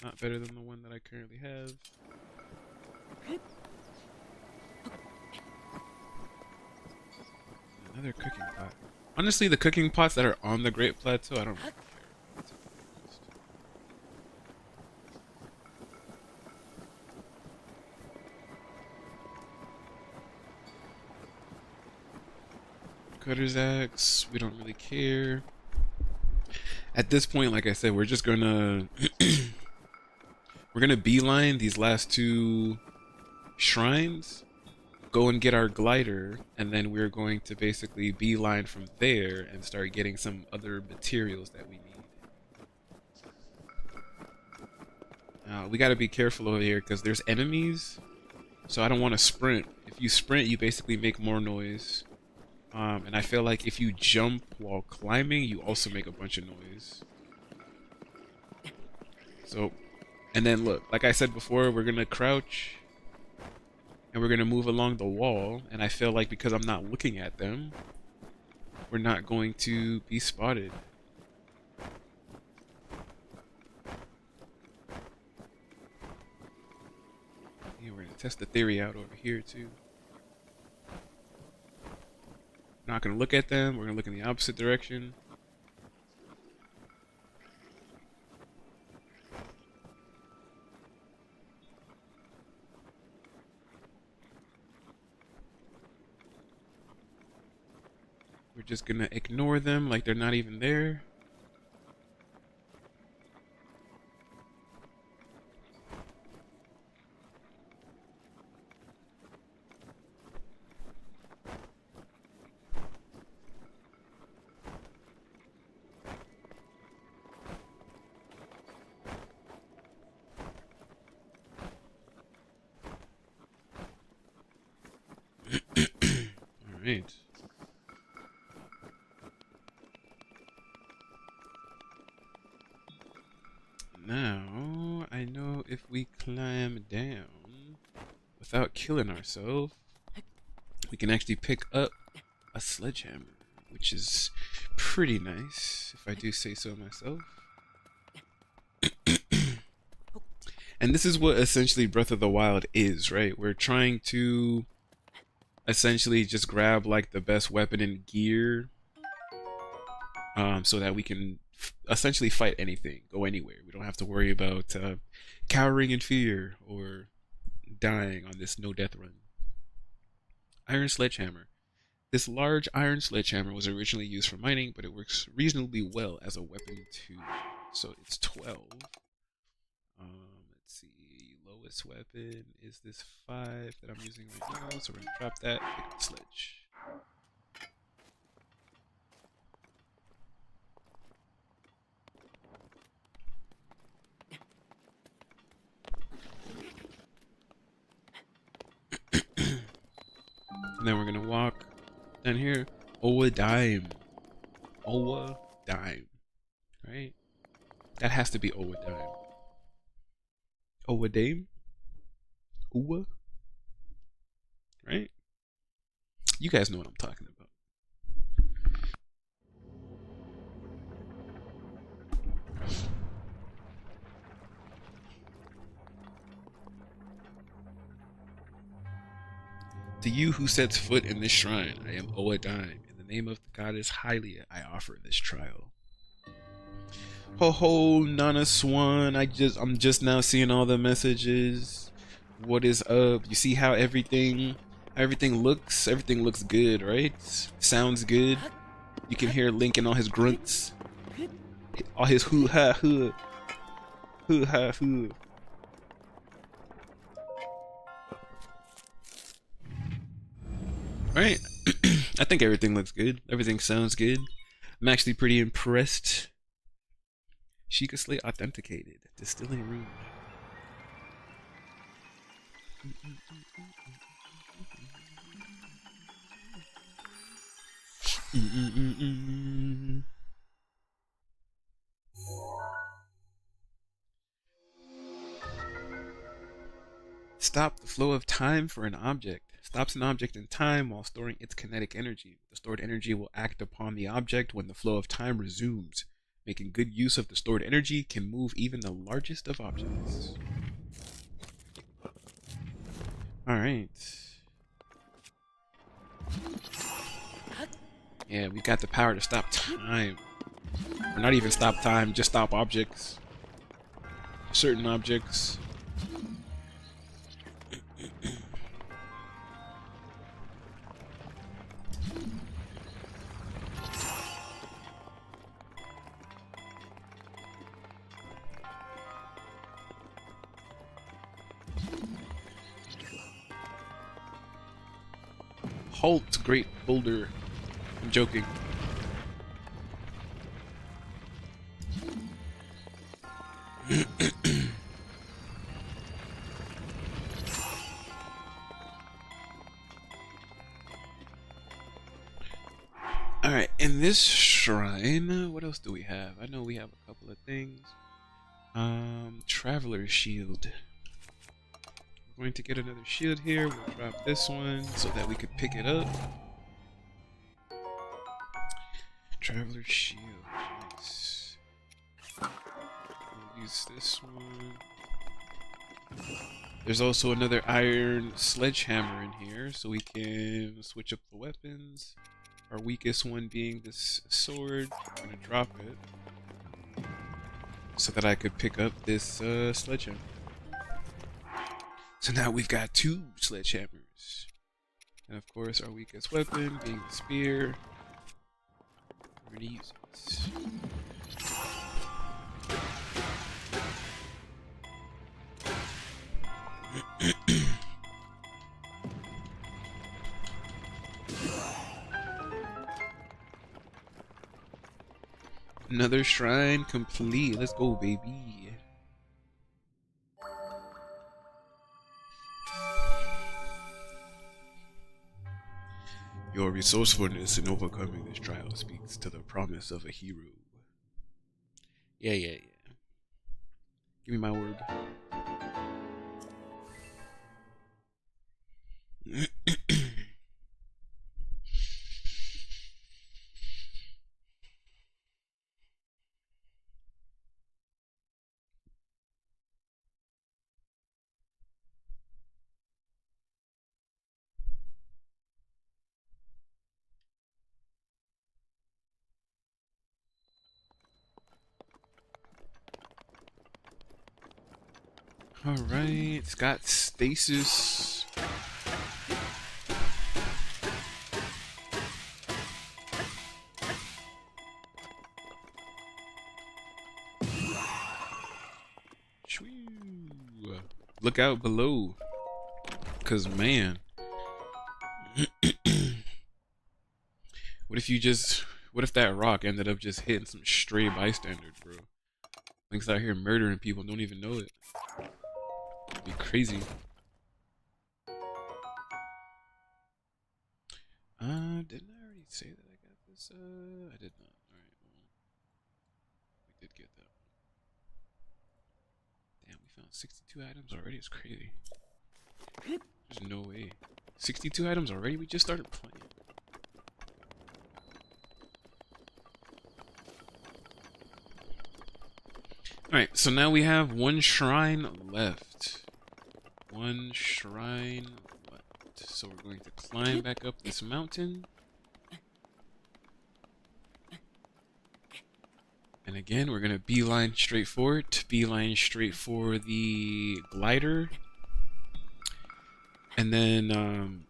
not better than the one that I currently have. Another cooking pot. Honestly, the cooking pots that are on the Great Plateau, I don't really care. Cutter's axe, we don't really care. At this point, like I said, we're just gonna we're gonna beeline these last two shrines, go and get our glider, and then we're going to basically beeline from there and start getting some other materials that we need. We got to be careful over here because there's enemies, so I don't want to sprint. If you sprint, you basically make more noise. And I feel like if you jump while climbing, you also make a bunch of noise. So, and then look, like I said before, we're gonna crouch and we're gonna move along the wall. And I feel like because I'm not looking at them, we're not going to be spotted. Yeah, we're gonna test the theory out over here too. Not gonna look at them, we're gonna look in the opposite direction. We're just gonna ignore them like they're not even there. Alright. Now, I know if we climb down without killing ourselves, we can actually pick up a sledgehammer, which is pretty nice, if I do say so myself. And this is what essentially Breath of the Wild is, right? We're trying to essentially just grab like the best weapon and gear, so that we can essentially fight anything, go anywhere. We don't have to worry about cowering in fear or dying on this no death run. Iron sledgehammer. This large iron sledgehammer was originally used for mining, but it works reasonably well as a weapon too. So it's 12. Let's see. Lowest weapon is this 5 that I'm using right now. So we're gonna drop that. Pick up the sledge. And then we're gonna walk down here. Owa dime. Owa dime. Right? That has to be Owa dime. Owa dame? Owa? Right? You guys know what I'm talking about. To you who sets foot in this shrine, I am Owa Dime. In the name of the goddess Hylia, I offer this trial. Ho ho, Nana Swan. I'm just now seeing all the messages. What is up? You see how everything looks? Everything looks good, right? Sounds good. You can hear Link and all his grunts. All his hoo ha hoo. Hoo ha hoo. Alright. I think everything looks good. Everything sounds good. I'm actually pretty impressed. Sheikah Slate authenticated. Distilling room. Stop the flow of time for an object. Stops an object in time while storing its kinetic energy. The stored energy will act upon the object when the flow of time resumes. Making good use of the stored energy can move even the largest of objects. Alright. Yeah, we got the power to stop time. Or not even stop time, just stop objects. Certain objects. Halt, great boulder. I'm joking. Alright, in this shrine, what else do we have? I know we have a couple of things. Traveler's shield. We're going to get another shield here. We'll drop this one so that we could pick it up. Traveler's shield. Nice. We'll use this one. There's also another iron sledgehammer in here, so we can switch up the weapons. Our weakest one being this sword. I'm gonna drop it so that I could pick up this sledgehammer. So now we've got 2 sledgehammers. And of course our weakest weapon being the spear. We're gonna use it. Another shrine complete. Let's go, baby. Your resourcefulness in overcoming this trial speaks to the promise of a hero. Yeah. Give me my word. Alright, it's got stasis. Shwee. Look out below. Cause man. What if that rock ended up just hitting some stray bystanders, bro? Link's out here murdering people, don't even know it. It'd be crazy. Didn't I already say that I got this? I did not. Alright, well. We did get that one. Damn, we found 62 items already? It's crazy. There's no way. 62 items already? We just started playing. Alright, so now we have 1 shrine left. 1 shrine left. So we're going to climb back up this mountain. And again, we're going to beeline straight for it. Beeline straight for the glider. And then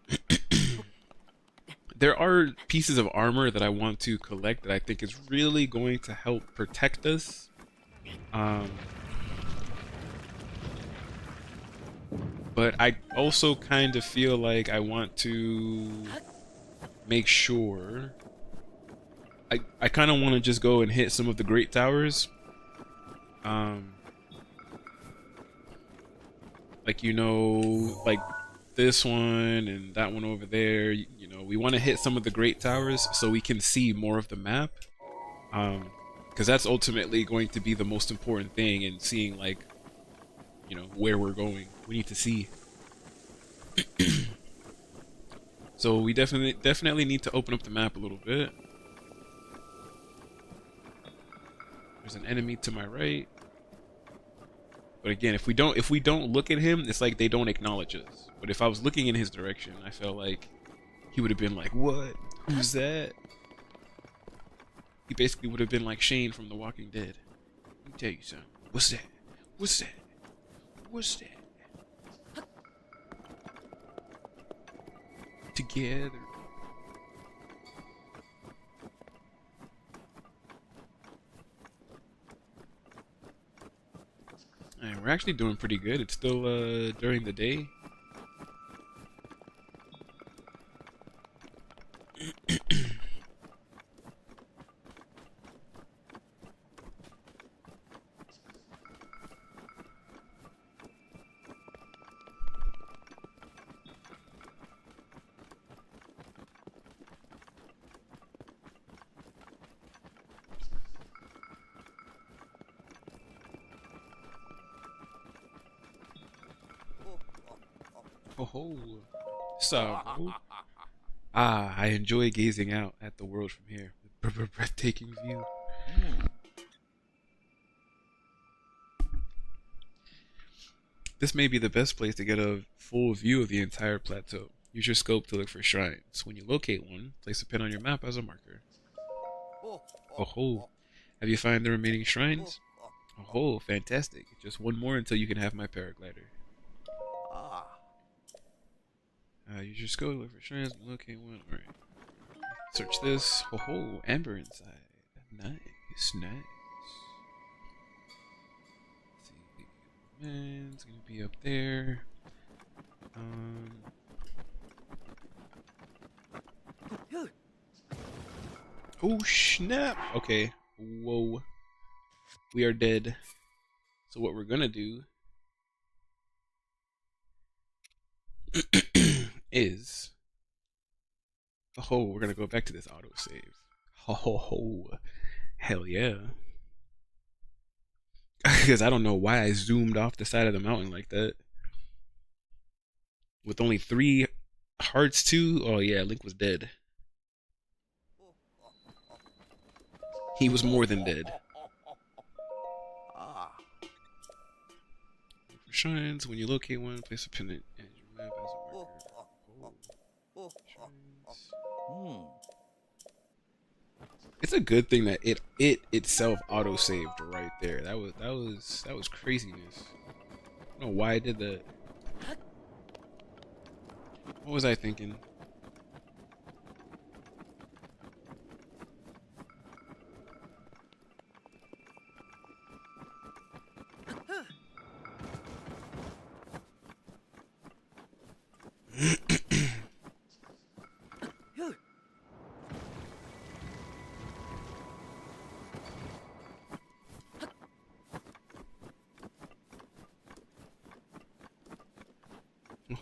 there are pieces of armor that I want to collect that I think is really going to help protect us. But I also kind of feel like I want to make sure I kind of want to just go and hit some of the great towers. Like, you know, like this one and that one over there, you know, we want to hit some of the great towers so we can see more of the map. Because that's ultimately going to be the most important thing in seeing, like, you know, where we're going. We need to see. So we definitely need to open up the map a little bit. There's an enemy to my right. But again, if we don't look at him, it's like they don't acknowledge us. But if I was looking in his direction, I felt like he would have been like, "What? Who's that?" He basically would have been like Shane from The Walking Dead. Let me tell you something. What's that? What's that? What's that? Together. Alright, we're actually doing pretty good. It's still during the day. Ho ho. So, bro. Ah, I enjoy gazing out at the world from here. Breathtaking view. This may be the best place to get a full view of the entire plateau. Use your scope to look for shrines. When you locate one, place a pin on your map as a marker. Oh ho. Have you found the remaining shrines? Oh ho, fantastic. Just one more until you can have my paraglider. Use your scope to look for shrines and locate one. Alright. Search this. Ho ho, amber inside. Nice, nice. Let's see. Man, it's gonna be up there. Oh snap! Okay. Whoa. We are dead. So what we're gonna do is, oh, we're gonna go back to this autosave. Ho ho ho. Hell yeah. Because I don't know why I zoomed off the side of the mountain like that. With only 3 hearts too? Oh yeah, Link was dead. He was more than dead. Look for shrines. When you locate one, place a pin and your map as a marker. Oh. Shrines. It's a good thing that it itself auto saved right there. That was craziness. I don't know why I did that. What was I thinking?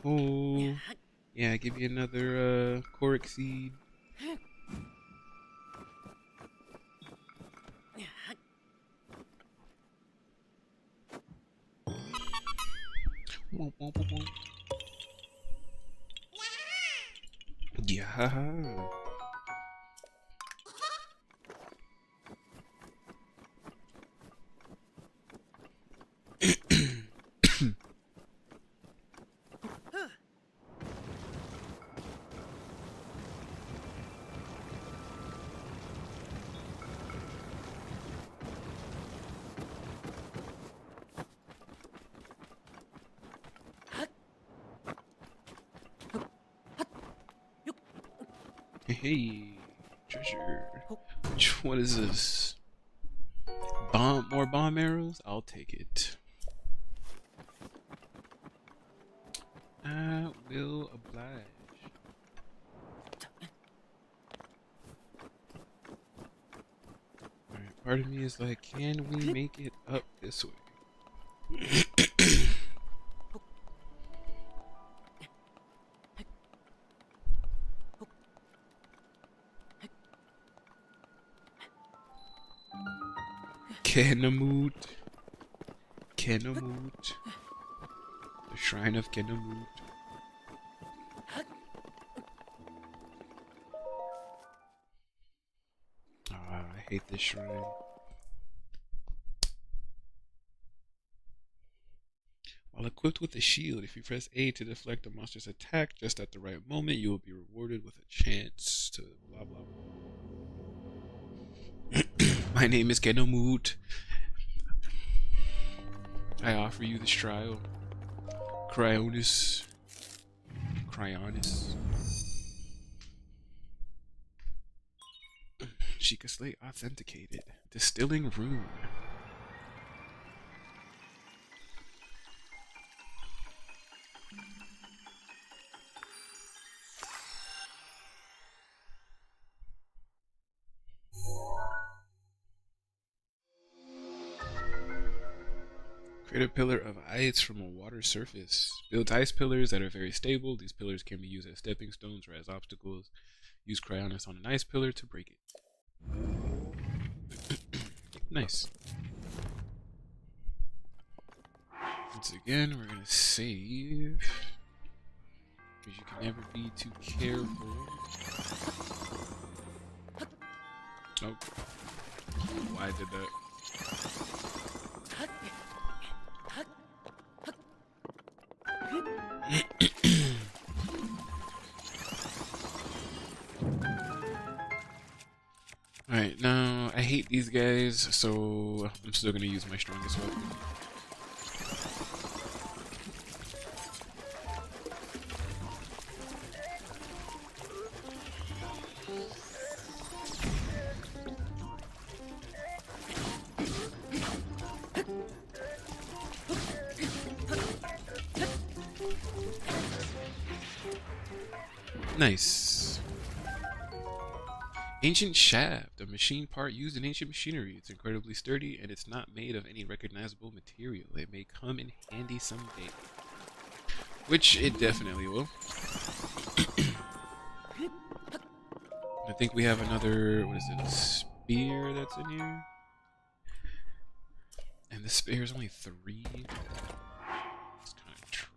Oh, yeah, I give you another Korok seed. Yeah. Hey, treasure. Which one is this? More bomb arrows? I'll take it. I will oblige. Alright, part of me is like, can we make it up this way? Kenamut. Kenamut. The Shrine of Kenamut. Ah, I hate this shrine. While equipped with a shield, if you press A to deflect a monster's attack just at the right moment, you will be rewarded with a chance to blah blah blah. My name is Kenamut. I offer you this trial. Cryonis. Sheikah Slate authenticated. Distilling rune. Create a pillar of ice from a water surface. Build ice pillars that are very stable. These pillars can be used as stepping stones or as obstacles. Use cryonis on an ice pillar to break it. Nice. Once again, we're gonna save. Because you can never be too careful. Oh. Why I did that? Alright, now I hate these guys, so I'm still gonna use my strongest weapon. Nice. Ancient shaft, a machine part used in ancient machinery. It's incredibly sturdy and it's not made of any recognizable material. It may come in handy someday. Which it definitely will. I think we have another, what is it, a spear that's in here? And the spear is only 3. It's kind of trash.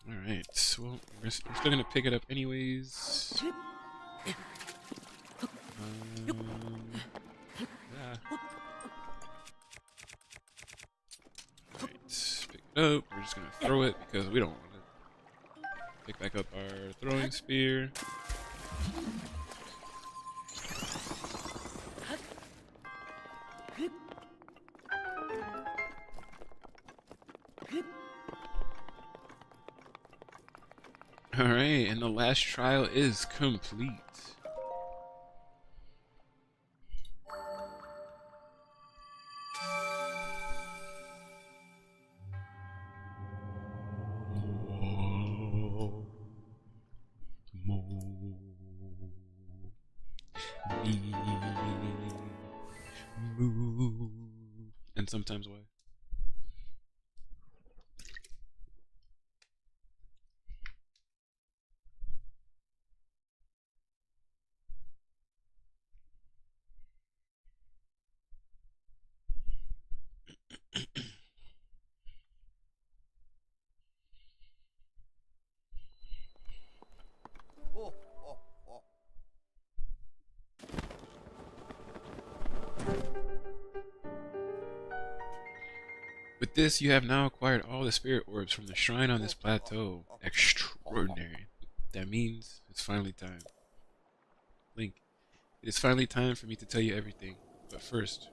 Alright, well, we're still gonna pick it up anyways. Yeah. Alright, pick it up. We're just gonna throw it because we don't want it. Pick back up our throwing spear. Alright, and the last trial is complete. And sometimes why? Oh, oh, oh. With this, you have now acquired all the spirit orbs from the shrine on this plateau. Extraordinary. That means it's finally time. Link, it is finally time for me to tell you everything. But first,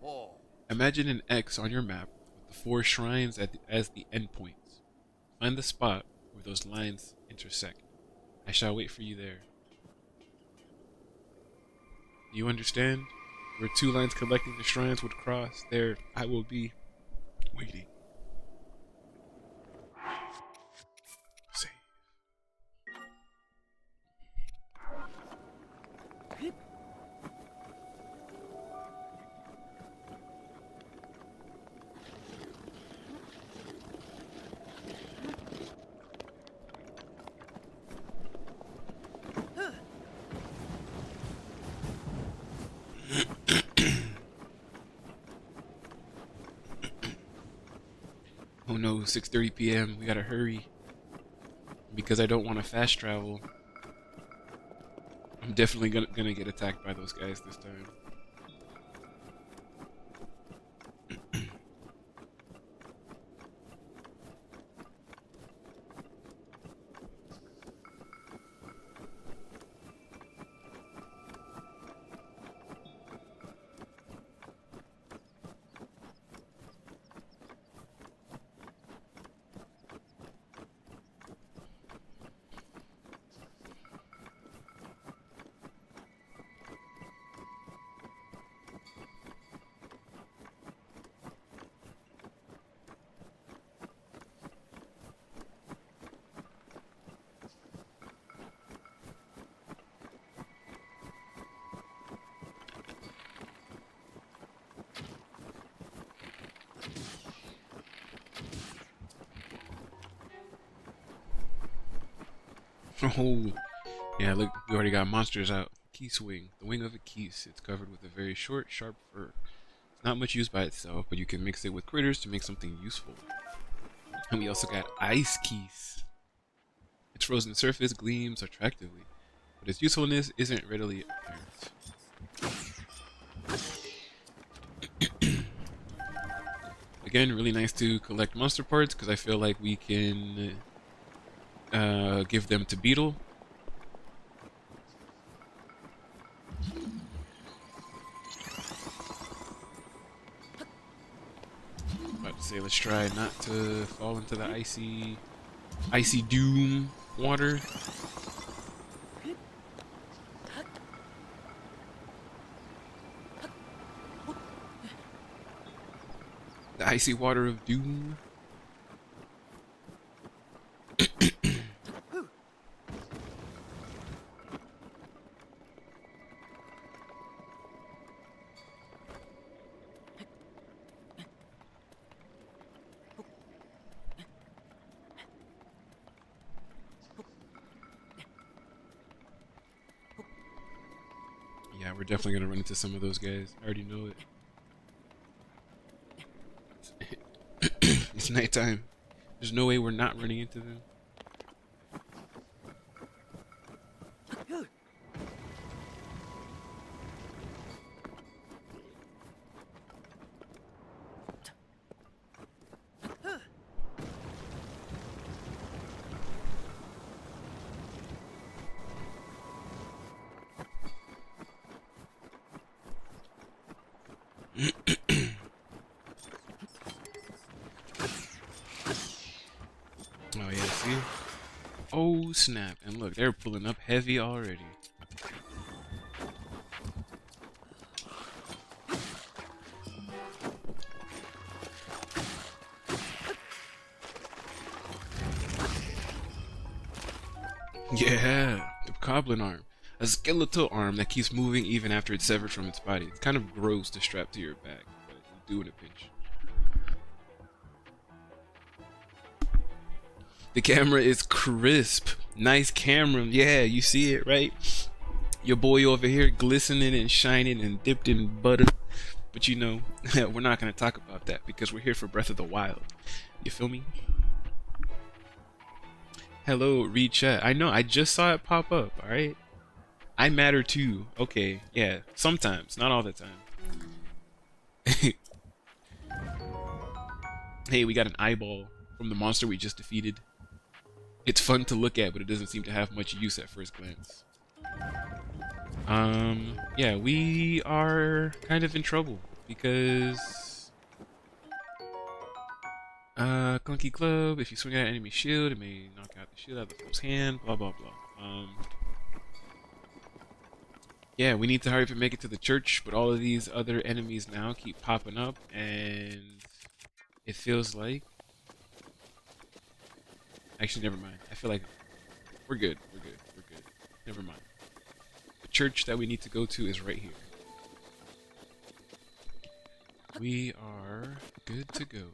Oh. imagine an X on your map with the 4 shrines as the endpoints. Find the spot where those lines intersect. I shall wait for you there. Do you understand? Where 2 lines connecting the shrines would cross, there I will be waiting. Save. Oh no, 6:30 p.m. We gotta hurry. Because I don't want to fast travel. I'm definitely gonna get attacked by those guys this time. Oh, yeah, look, we already got monsters out. Keese wing. The wing of a Keese. It's covered with a very short, sharp fur. It's not much used by itself, but you can mix it with critters to make something useful. And we also got Ice Keese. Its frozen surface gleams attractively, but its usefulness isn't readily apparent. Again, really nice to collect monster parts because I feel like we can give them to Beetle. About to say, let's try not to fall into the icy doom water. The icy water of doom. Yeah, we're definitely gonna run into some of those guys. I already know it. It's nighttime. There's no way we're not running into them. Oh yeah, see? Oh snap. And look, they're pulling up heavy already. Yeah, the goblin arm. A skeletal arm that keeps moving even after it's severed from its body. It's kind of gross to strap to your back, but it'll do in a pinch. The camera is crisp. Nice camera. Yeah, you see it, right? Your boy over here glistening and shining and dipped in butter. But you know, we're not going to talk about that because we're here for Breath of the Wild. You feel me? Hello, read chat. I know, I just saw it pop up, alright? I matter too. Okay, yeah, sometimes, not all the time. Hey, we got an eyeball from the monster we just defeated. It's fun to look at, but it doesn't seem to have much use at first glance. Yeah, we are kind of in trouble because Clunky Club, if you swing at an enemy shield, it may knock out the shield out of the foe's hand, blah blah blah. Yeah, we need to hurry up and make it to the church, but all of these other enemies now keep popping up, and it feels like... Actually, never mind. I feel like we're good. We're good. We're good. Never mind. The church that we need to go to is right here. We are good to go.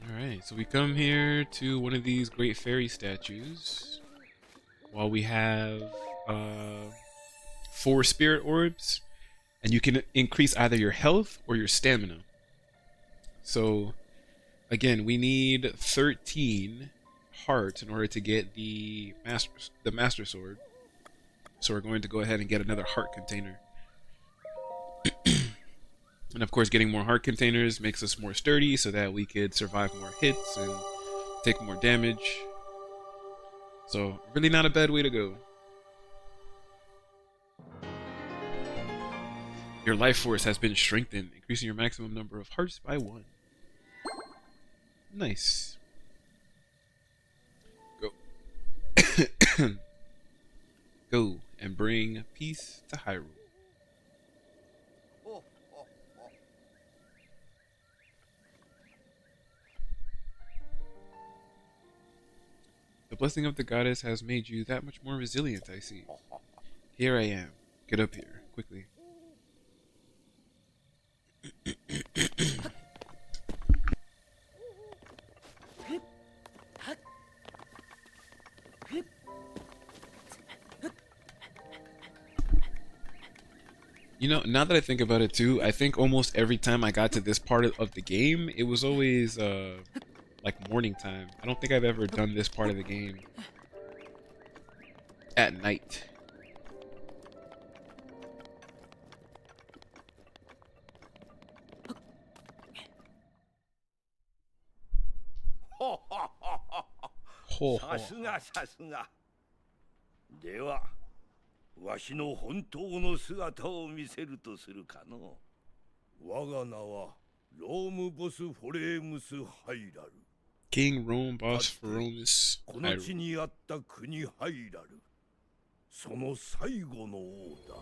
Alright, so we come here to one of these great fairy statues while we have 4 spirit orbs, and you can increase either your health or your stamina. So again, we need 13 hearts in order to get the master sword. So we're going to go ahead and get another heart container. And of course, getting more heart containers makes us more sturdy so that we could survive more hits and take more damage. So really not a bad way to go. Your life force has been strengthened, increasing your maximum number of hearts by 1. Nice. Go. Go and bring peace to Hyrule. Oh, oh, oh. The blessing of the goddess has made you that much more resilient, I see. Here I am. Get up here, quickly. You know, now that I think about it too, I think almost every time I got to this part of the game, it was always like morning time. I don't think I've ever done this part of the game at night. ほほほほほうほう。さすがさすが。では、わしの本当の姿を見せるとするかの。我が名はロームボス・フォレームス・ハイラル。King Rome か Boss つて Feronis この地にあった国ハイラル。その最後の王だ。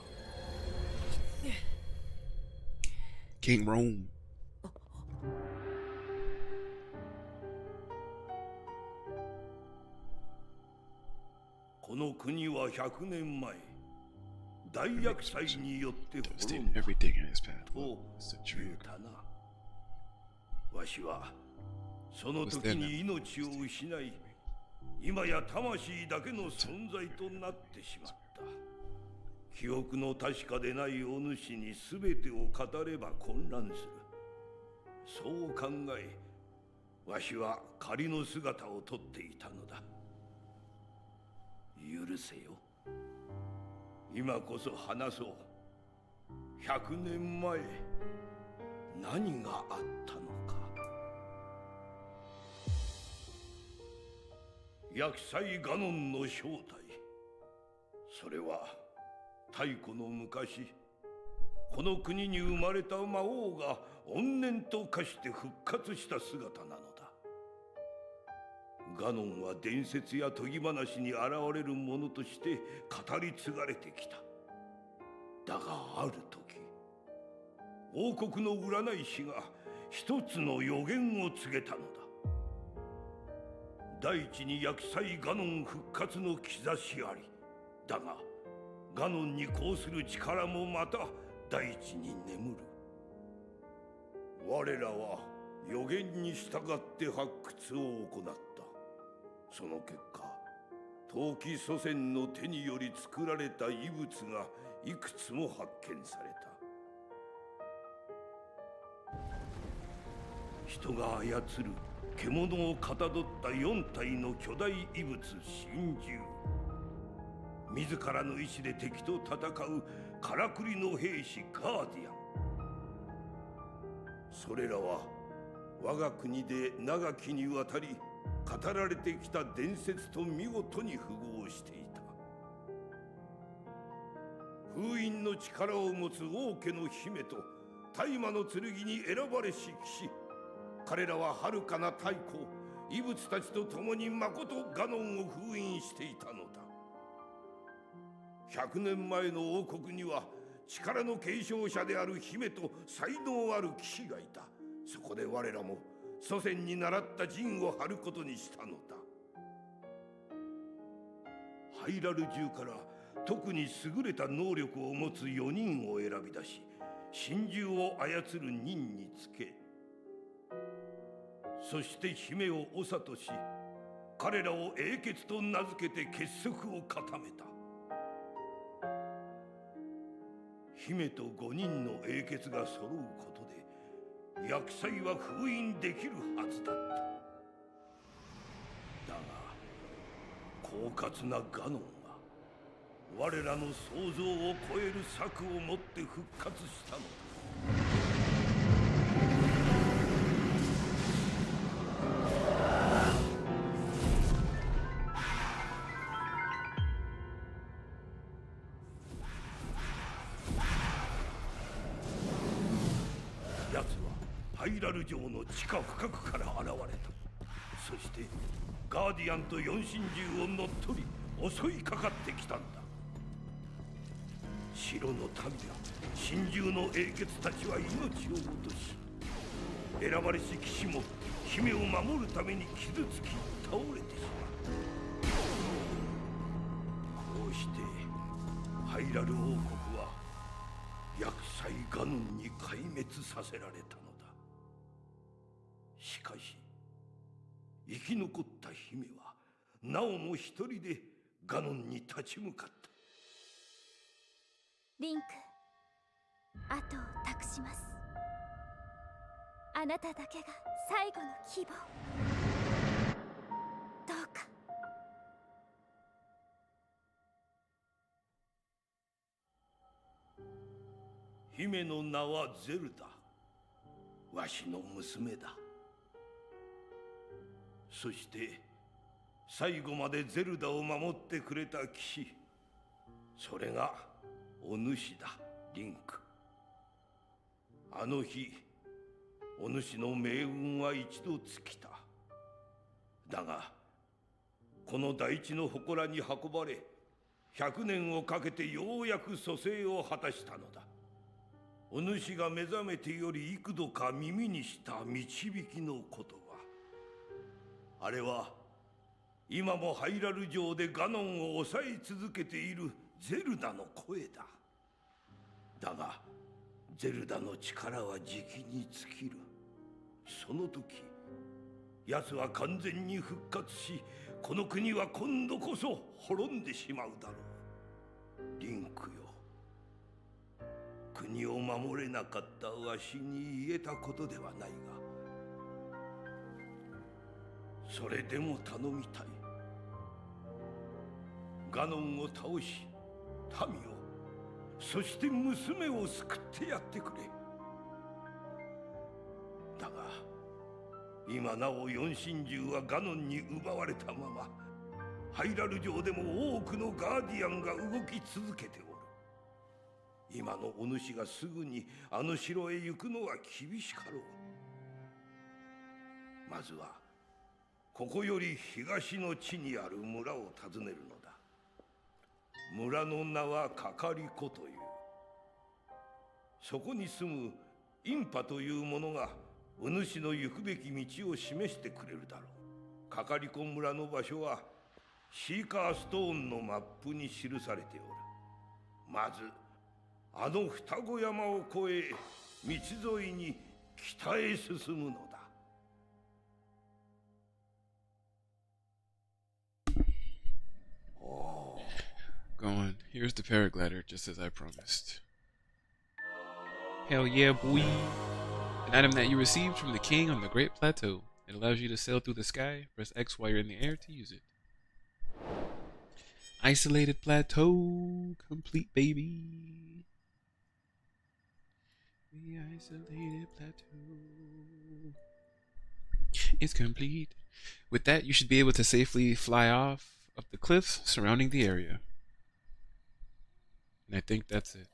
King Rome. この国は100年前、大厄災によって滅 Devastated んだ everything in his path. と What was the 言 dream? うたな。わしはその時に命を失い、今や魂だけの存在となってしまった。記憶の確かでないお主に全てを語れば混乱する。そう考え、わしは仮の姿をとっていたのだ。許せよ。今こそ話そう。100年前、何があったのか。厄災ガノンの正体。それは太古の昔、この国に生まれた魔王が怨念と化して復活した姿なのだ。ガノンは伝説や研ぎ話に現れるものとして語り継がれてきた。だがある時、王国の占い師が一つの予言を告げたのだ。大地に厄災ガノン復活の兆しあり。だがガノンに抗する力もまた大地に眠る。我らは予言に従って発掘を行った。その結果、陶器祖先の手により作られた遺物がいくつも発見された。人が操る獣をかたどった4体の巨大遺物神獣。自らの意志で敵と戦うからくりの兵士ガーディアン。それらは我が国で長きにわたり語られてきた伝説と見事に符合していた。封印の力を持つ王家の姫と大魔の剣に選ばれし騎士。彼らは遥かな太古、異物たちと共にまことガノンを封印していたのだ。100年前の王国には力の継承者である姫と才能ある騎士がいた。そこで我らも祖先に習った陣を張ることにしたのだ。ハイラル中から特に優れた能力を持つ4人を選び出し、神獣を操る任につけ、そして姫を長とし、彼らを英傑と名付けて結束を固めた。姫と5人の英傑が揃うことで厄災は封印できるはずだった。だが狡猾なガノンが我らの想像を超える策をもって復活したのだ。奴はハイラル城の地下深くから現れた。そしてガーディアンと4神獣を乗っ取り襲いかかってきたんだ。城の民や神獣の英傑たちは命を落とし、選ばれし騎士も姫を守るために傷つき倒れてしまった。こうしてハイラル王国は厄災ガノンに壊滅させられたのだ。しかし生き残った姫はなおも一人でガノンに立ち向かった。リンク、後を託します。あなただけが最後の希望。どうか。姫の名はゼルダ。わしの娘だ。そして最後までゼルダを守ってくれた騎士、それがお主だ、リンク。あの日お主の命運は一度尽きた。だがこの大地の祠に運ばれ、100年をかけてようやく蘇生を果たしたのだ。お主が目覚めてより幾度か耳にした導きの言葉、あれは今もハイラル城でガノンを抑え続けているゼルダの声だ。だがゼルダの力はじきに尽きる。その時奴は完全に復活し、この国は今度こそ滅んでしまうだろう。リンクよ、国を守れなかったわしに言えたことではないが、それでも頼みたい。ガノンを倒し民を、そして娘を救ってやってくれ。だが今なお四神獣はガノンに奪われたまま、ハイラル城でも多くのガーディアンが動き続けておる。今のお主がすぐにあの城へ行くのは厳しかろう。まずはここより東の地にある村を訪ねるのだ。村の名はカカリコという。そこに住むインパという者がお主の行くべき道を示してくれるだろう。カカリコ村の場所はシーカーストーンのマップに記されておる。まずあの双子山を越え道沿いに北へ進むのだ。Going. Here's the paraglider, just as I promised. Hell yeah, boy. An item that you received from the king on the Great Plateau. It allows you to sail through the sky. Press X while you're in the air to use it. Isolated plateau. Complete, baby. The isolated plateau is complete. With that, you should be able to safely fly off of the cliffs surrounding the area. And I think that's it.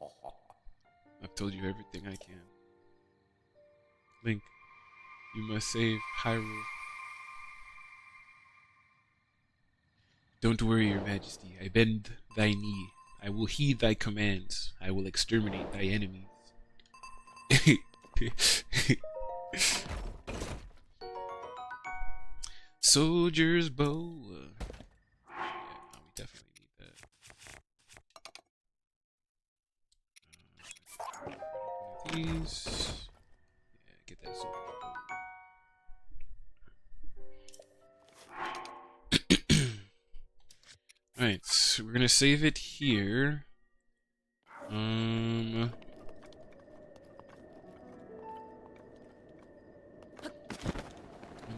I've told you everything I can. Link, you must save Hyrule. Don't worry, your majesty. I bend thy knee. I will heed thy commands. I will exterminate thy enemies. Soldier's bow. Yeah, no, we definitely need that. One of these. Yeah, get that soldier's bow. Alright, so we're gonna save it here.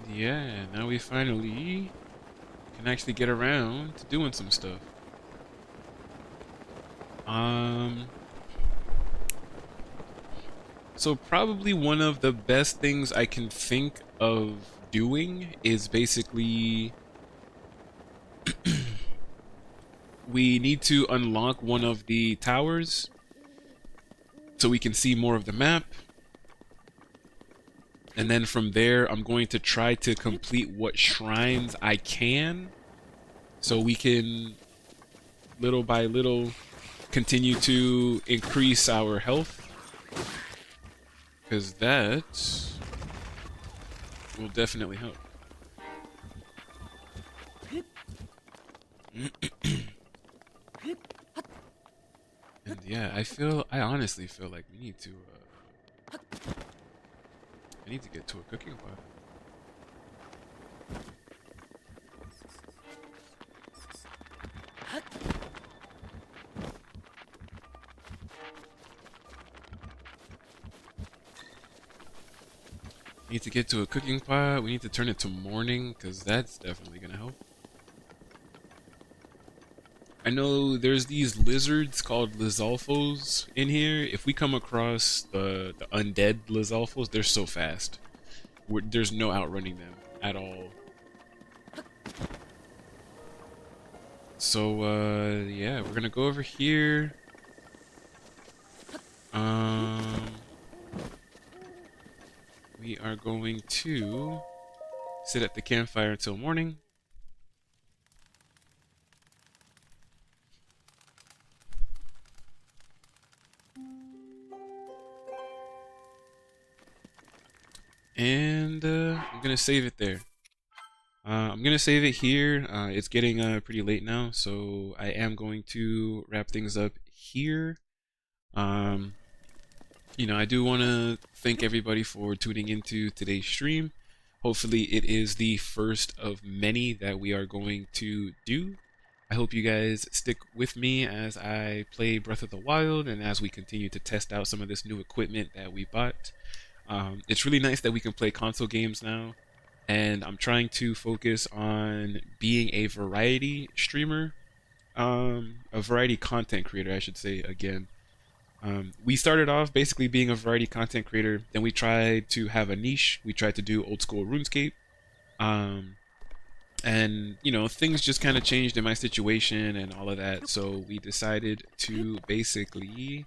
Yeah, now we finally can actually get around to doing some stuff. So probably one of the best things I can think of doing is basically we need to unlock one of the towers so we can see more of the map. And then from there, I'm going to try to complete what shrines I can so we can, little by little, continue to increase our health. Because that will definitely help. And yeah, I honestly feel like we need to, I need to get to a cooking pot. We need to get to a cooking pot. We need to turn it to morning because that's definitely gonna help. I know there's these lizards called Lizalfos in here. If we come across the undead Lizalfos, they're so fast. There's no outrunning them at all. So yeah, we're gonna go over here. We are going to sit at the campfire until morning. And I'm gonna save it there. I'm gonna save it here. It's getting pretty late now, so I am going to wrap things up here. I do want to thank everybody for tuning into today's stream. Hopefully, it is the first of many that we are going to do. I hope you guys stick with me as I play Breath of the Wild and as we continue to test out some of this new equipment that we bought. It's really nice that we can play console games now, and I'm trying to focus on being a variety streamer, a variety content creator, I should say again. We started off basically being a variety content creator, then we tried to have a niche. We tried to do old school RuneScape. And things just kind of changed in my situation and all of that, so we decided to basically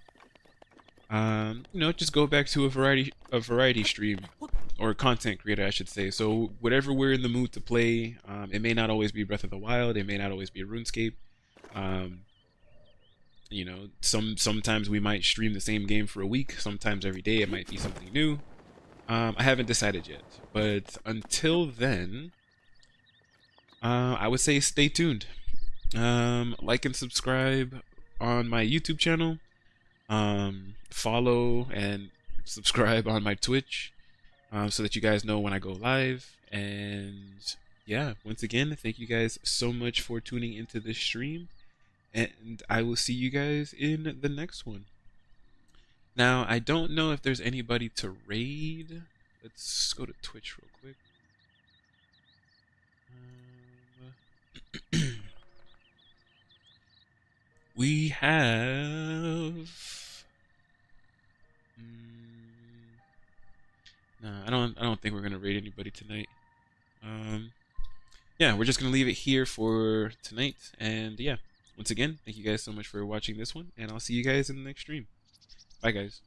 just go back to a variety stream, or content creator I should say. So whatever we're in the mood to play, it may not always be Breath of the Wild, it may not always be RuneScape. Sometimes we might stream the same game for a week, sometimes every day it might be something new. I haven't decided yet, but until then, I would say stay tuned. Like and subscribe on my YouTube channel. Follow and subscribe on my Twitch, so that you guys know when I go live. And yeah, once again, thank you guys so much for tuning into this stream, and I will see you guys in the next one. Now, I don't know if there's anybody to raid. Let's go to Twitch real quick. We have. No, I don't think we're gonna raid anybody tonight. Yeah, we're just gonna leave it here for tonight. And yeah, once again, thank you guys so much for watching this one, and I'll see you guys in the next stream. Bye, guys.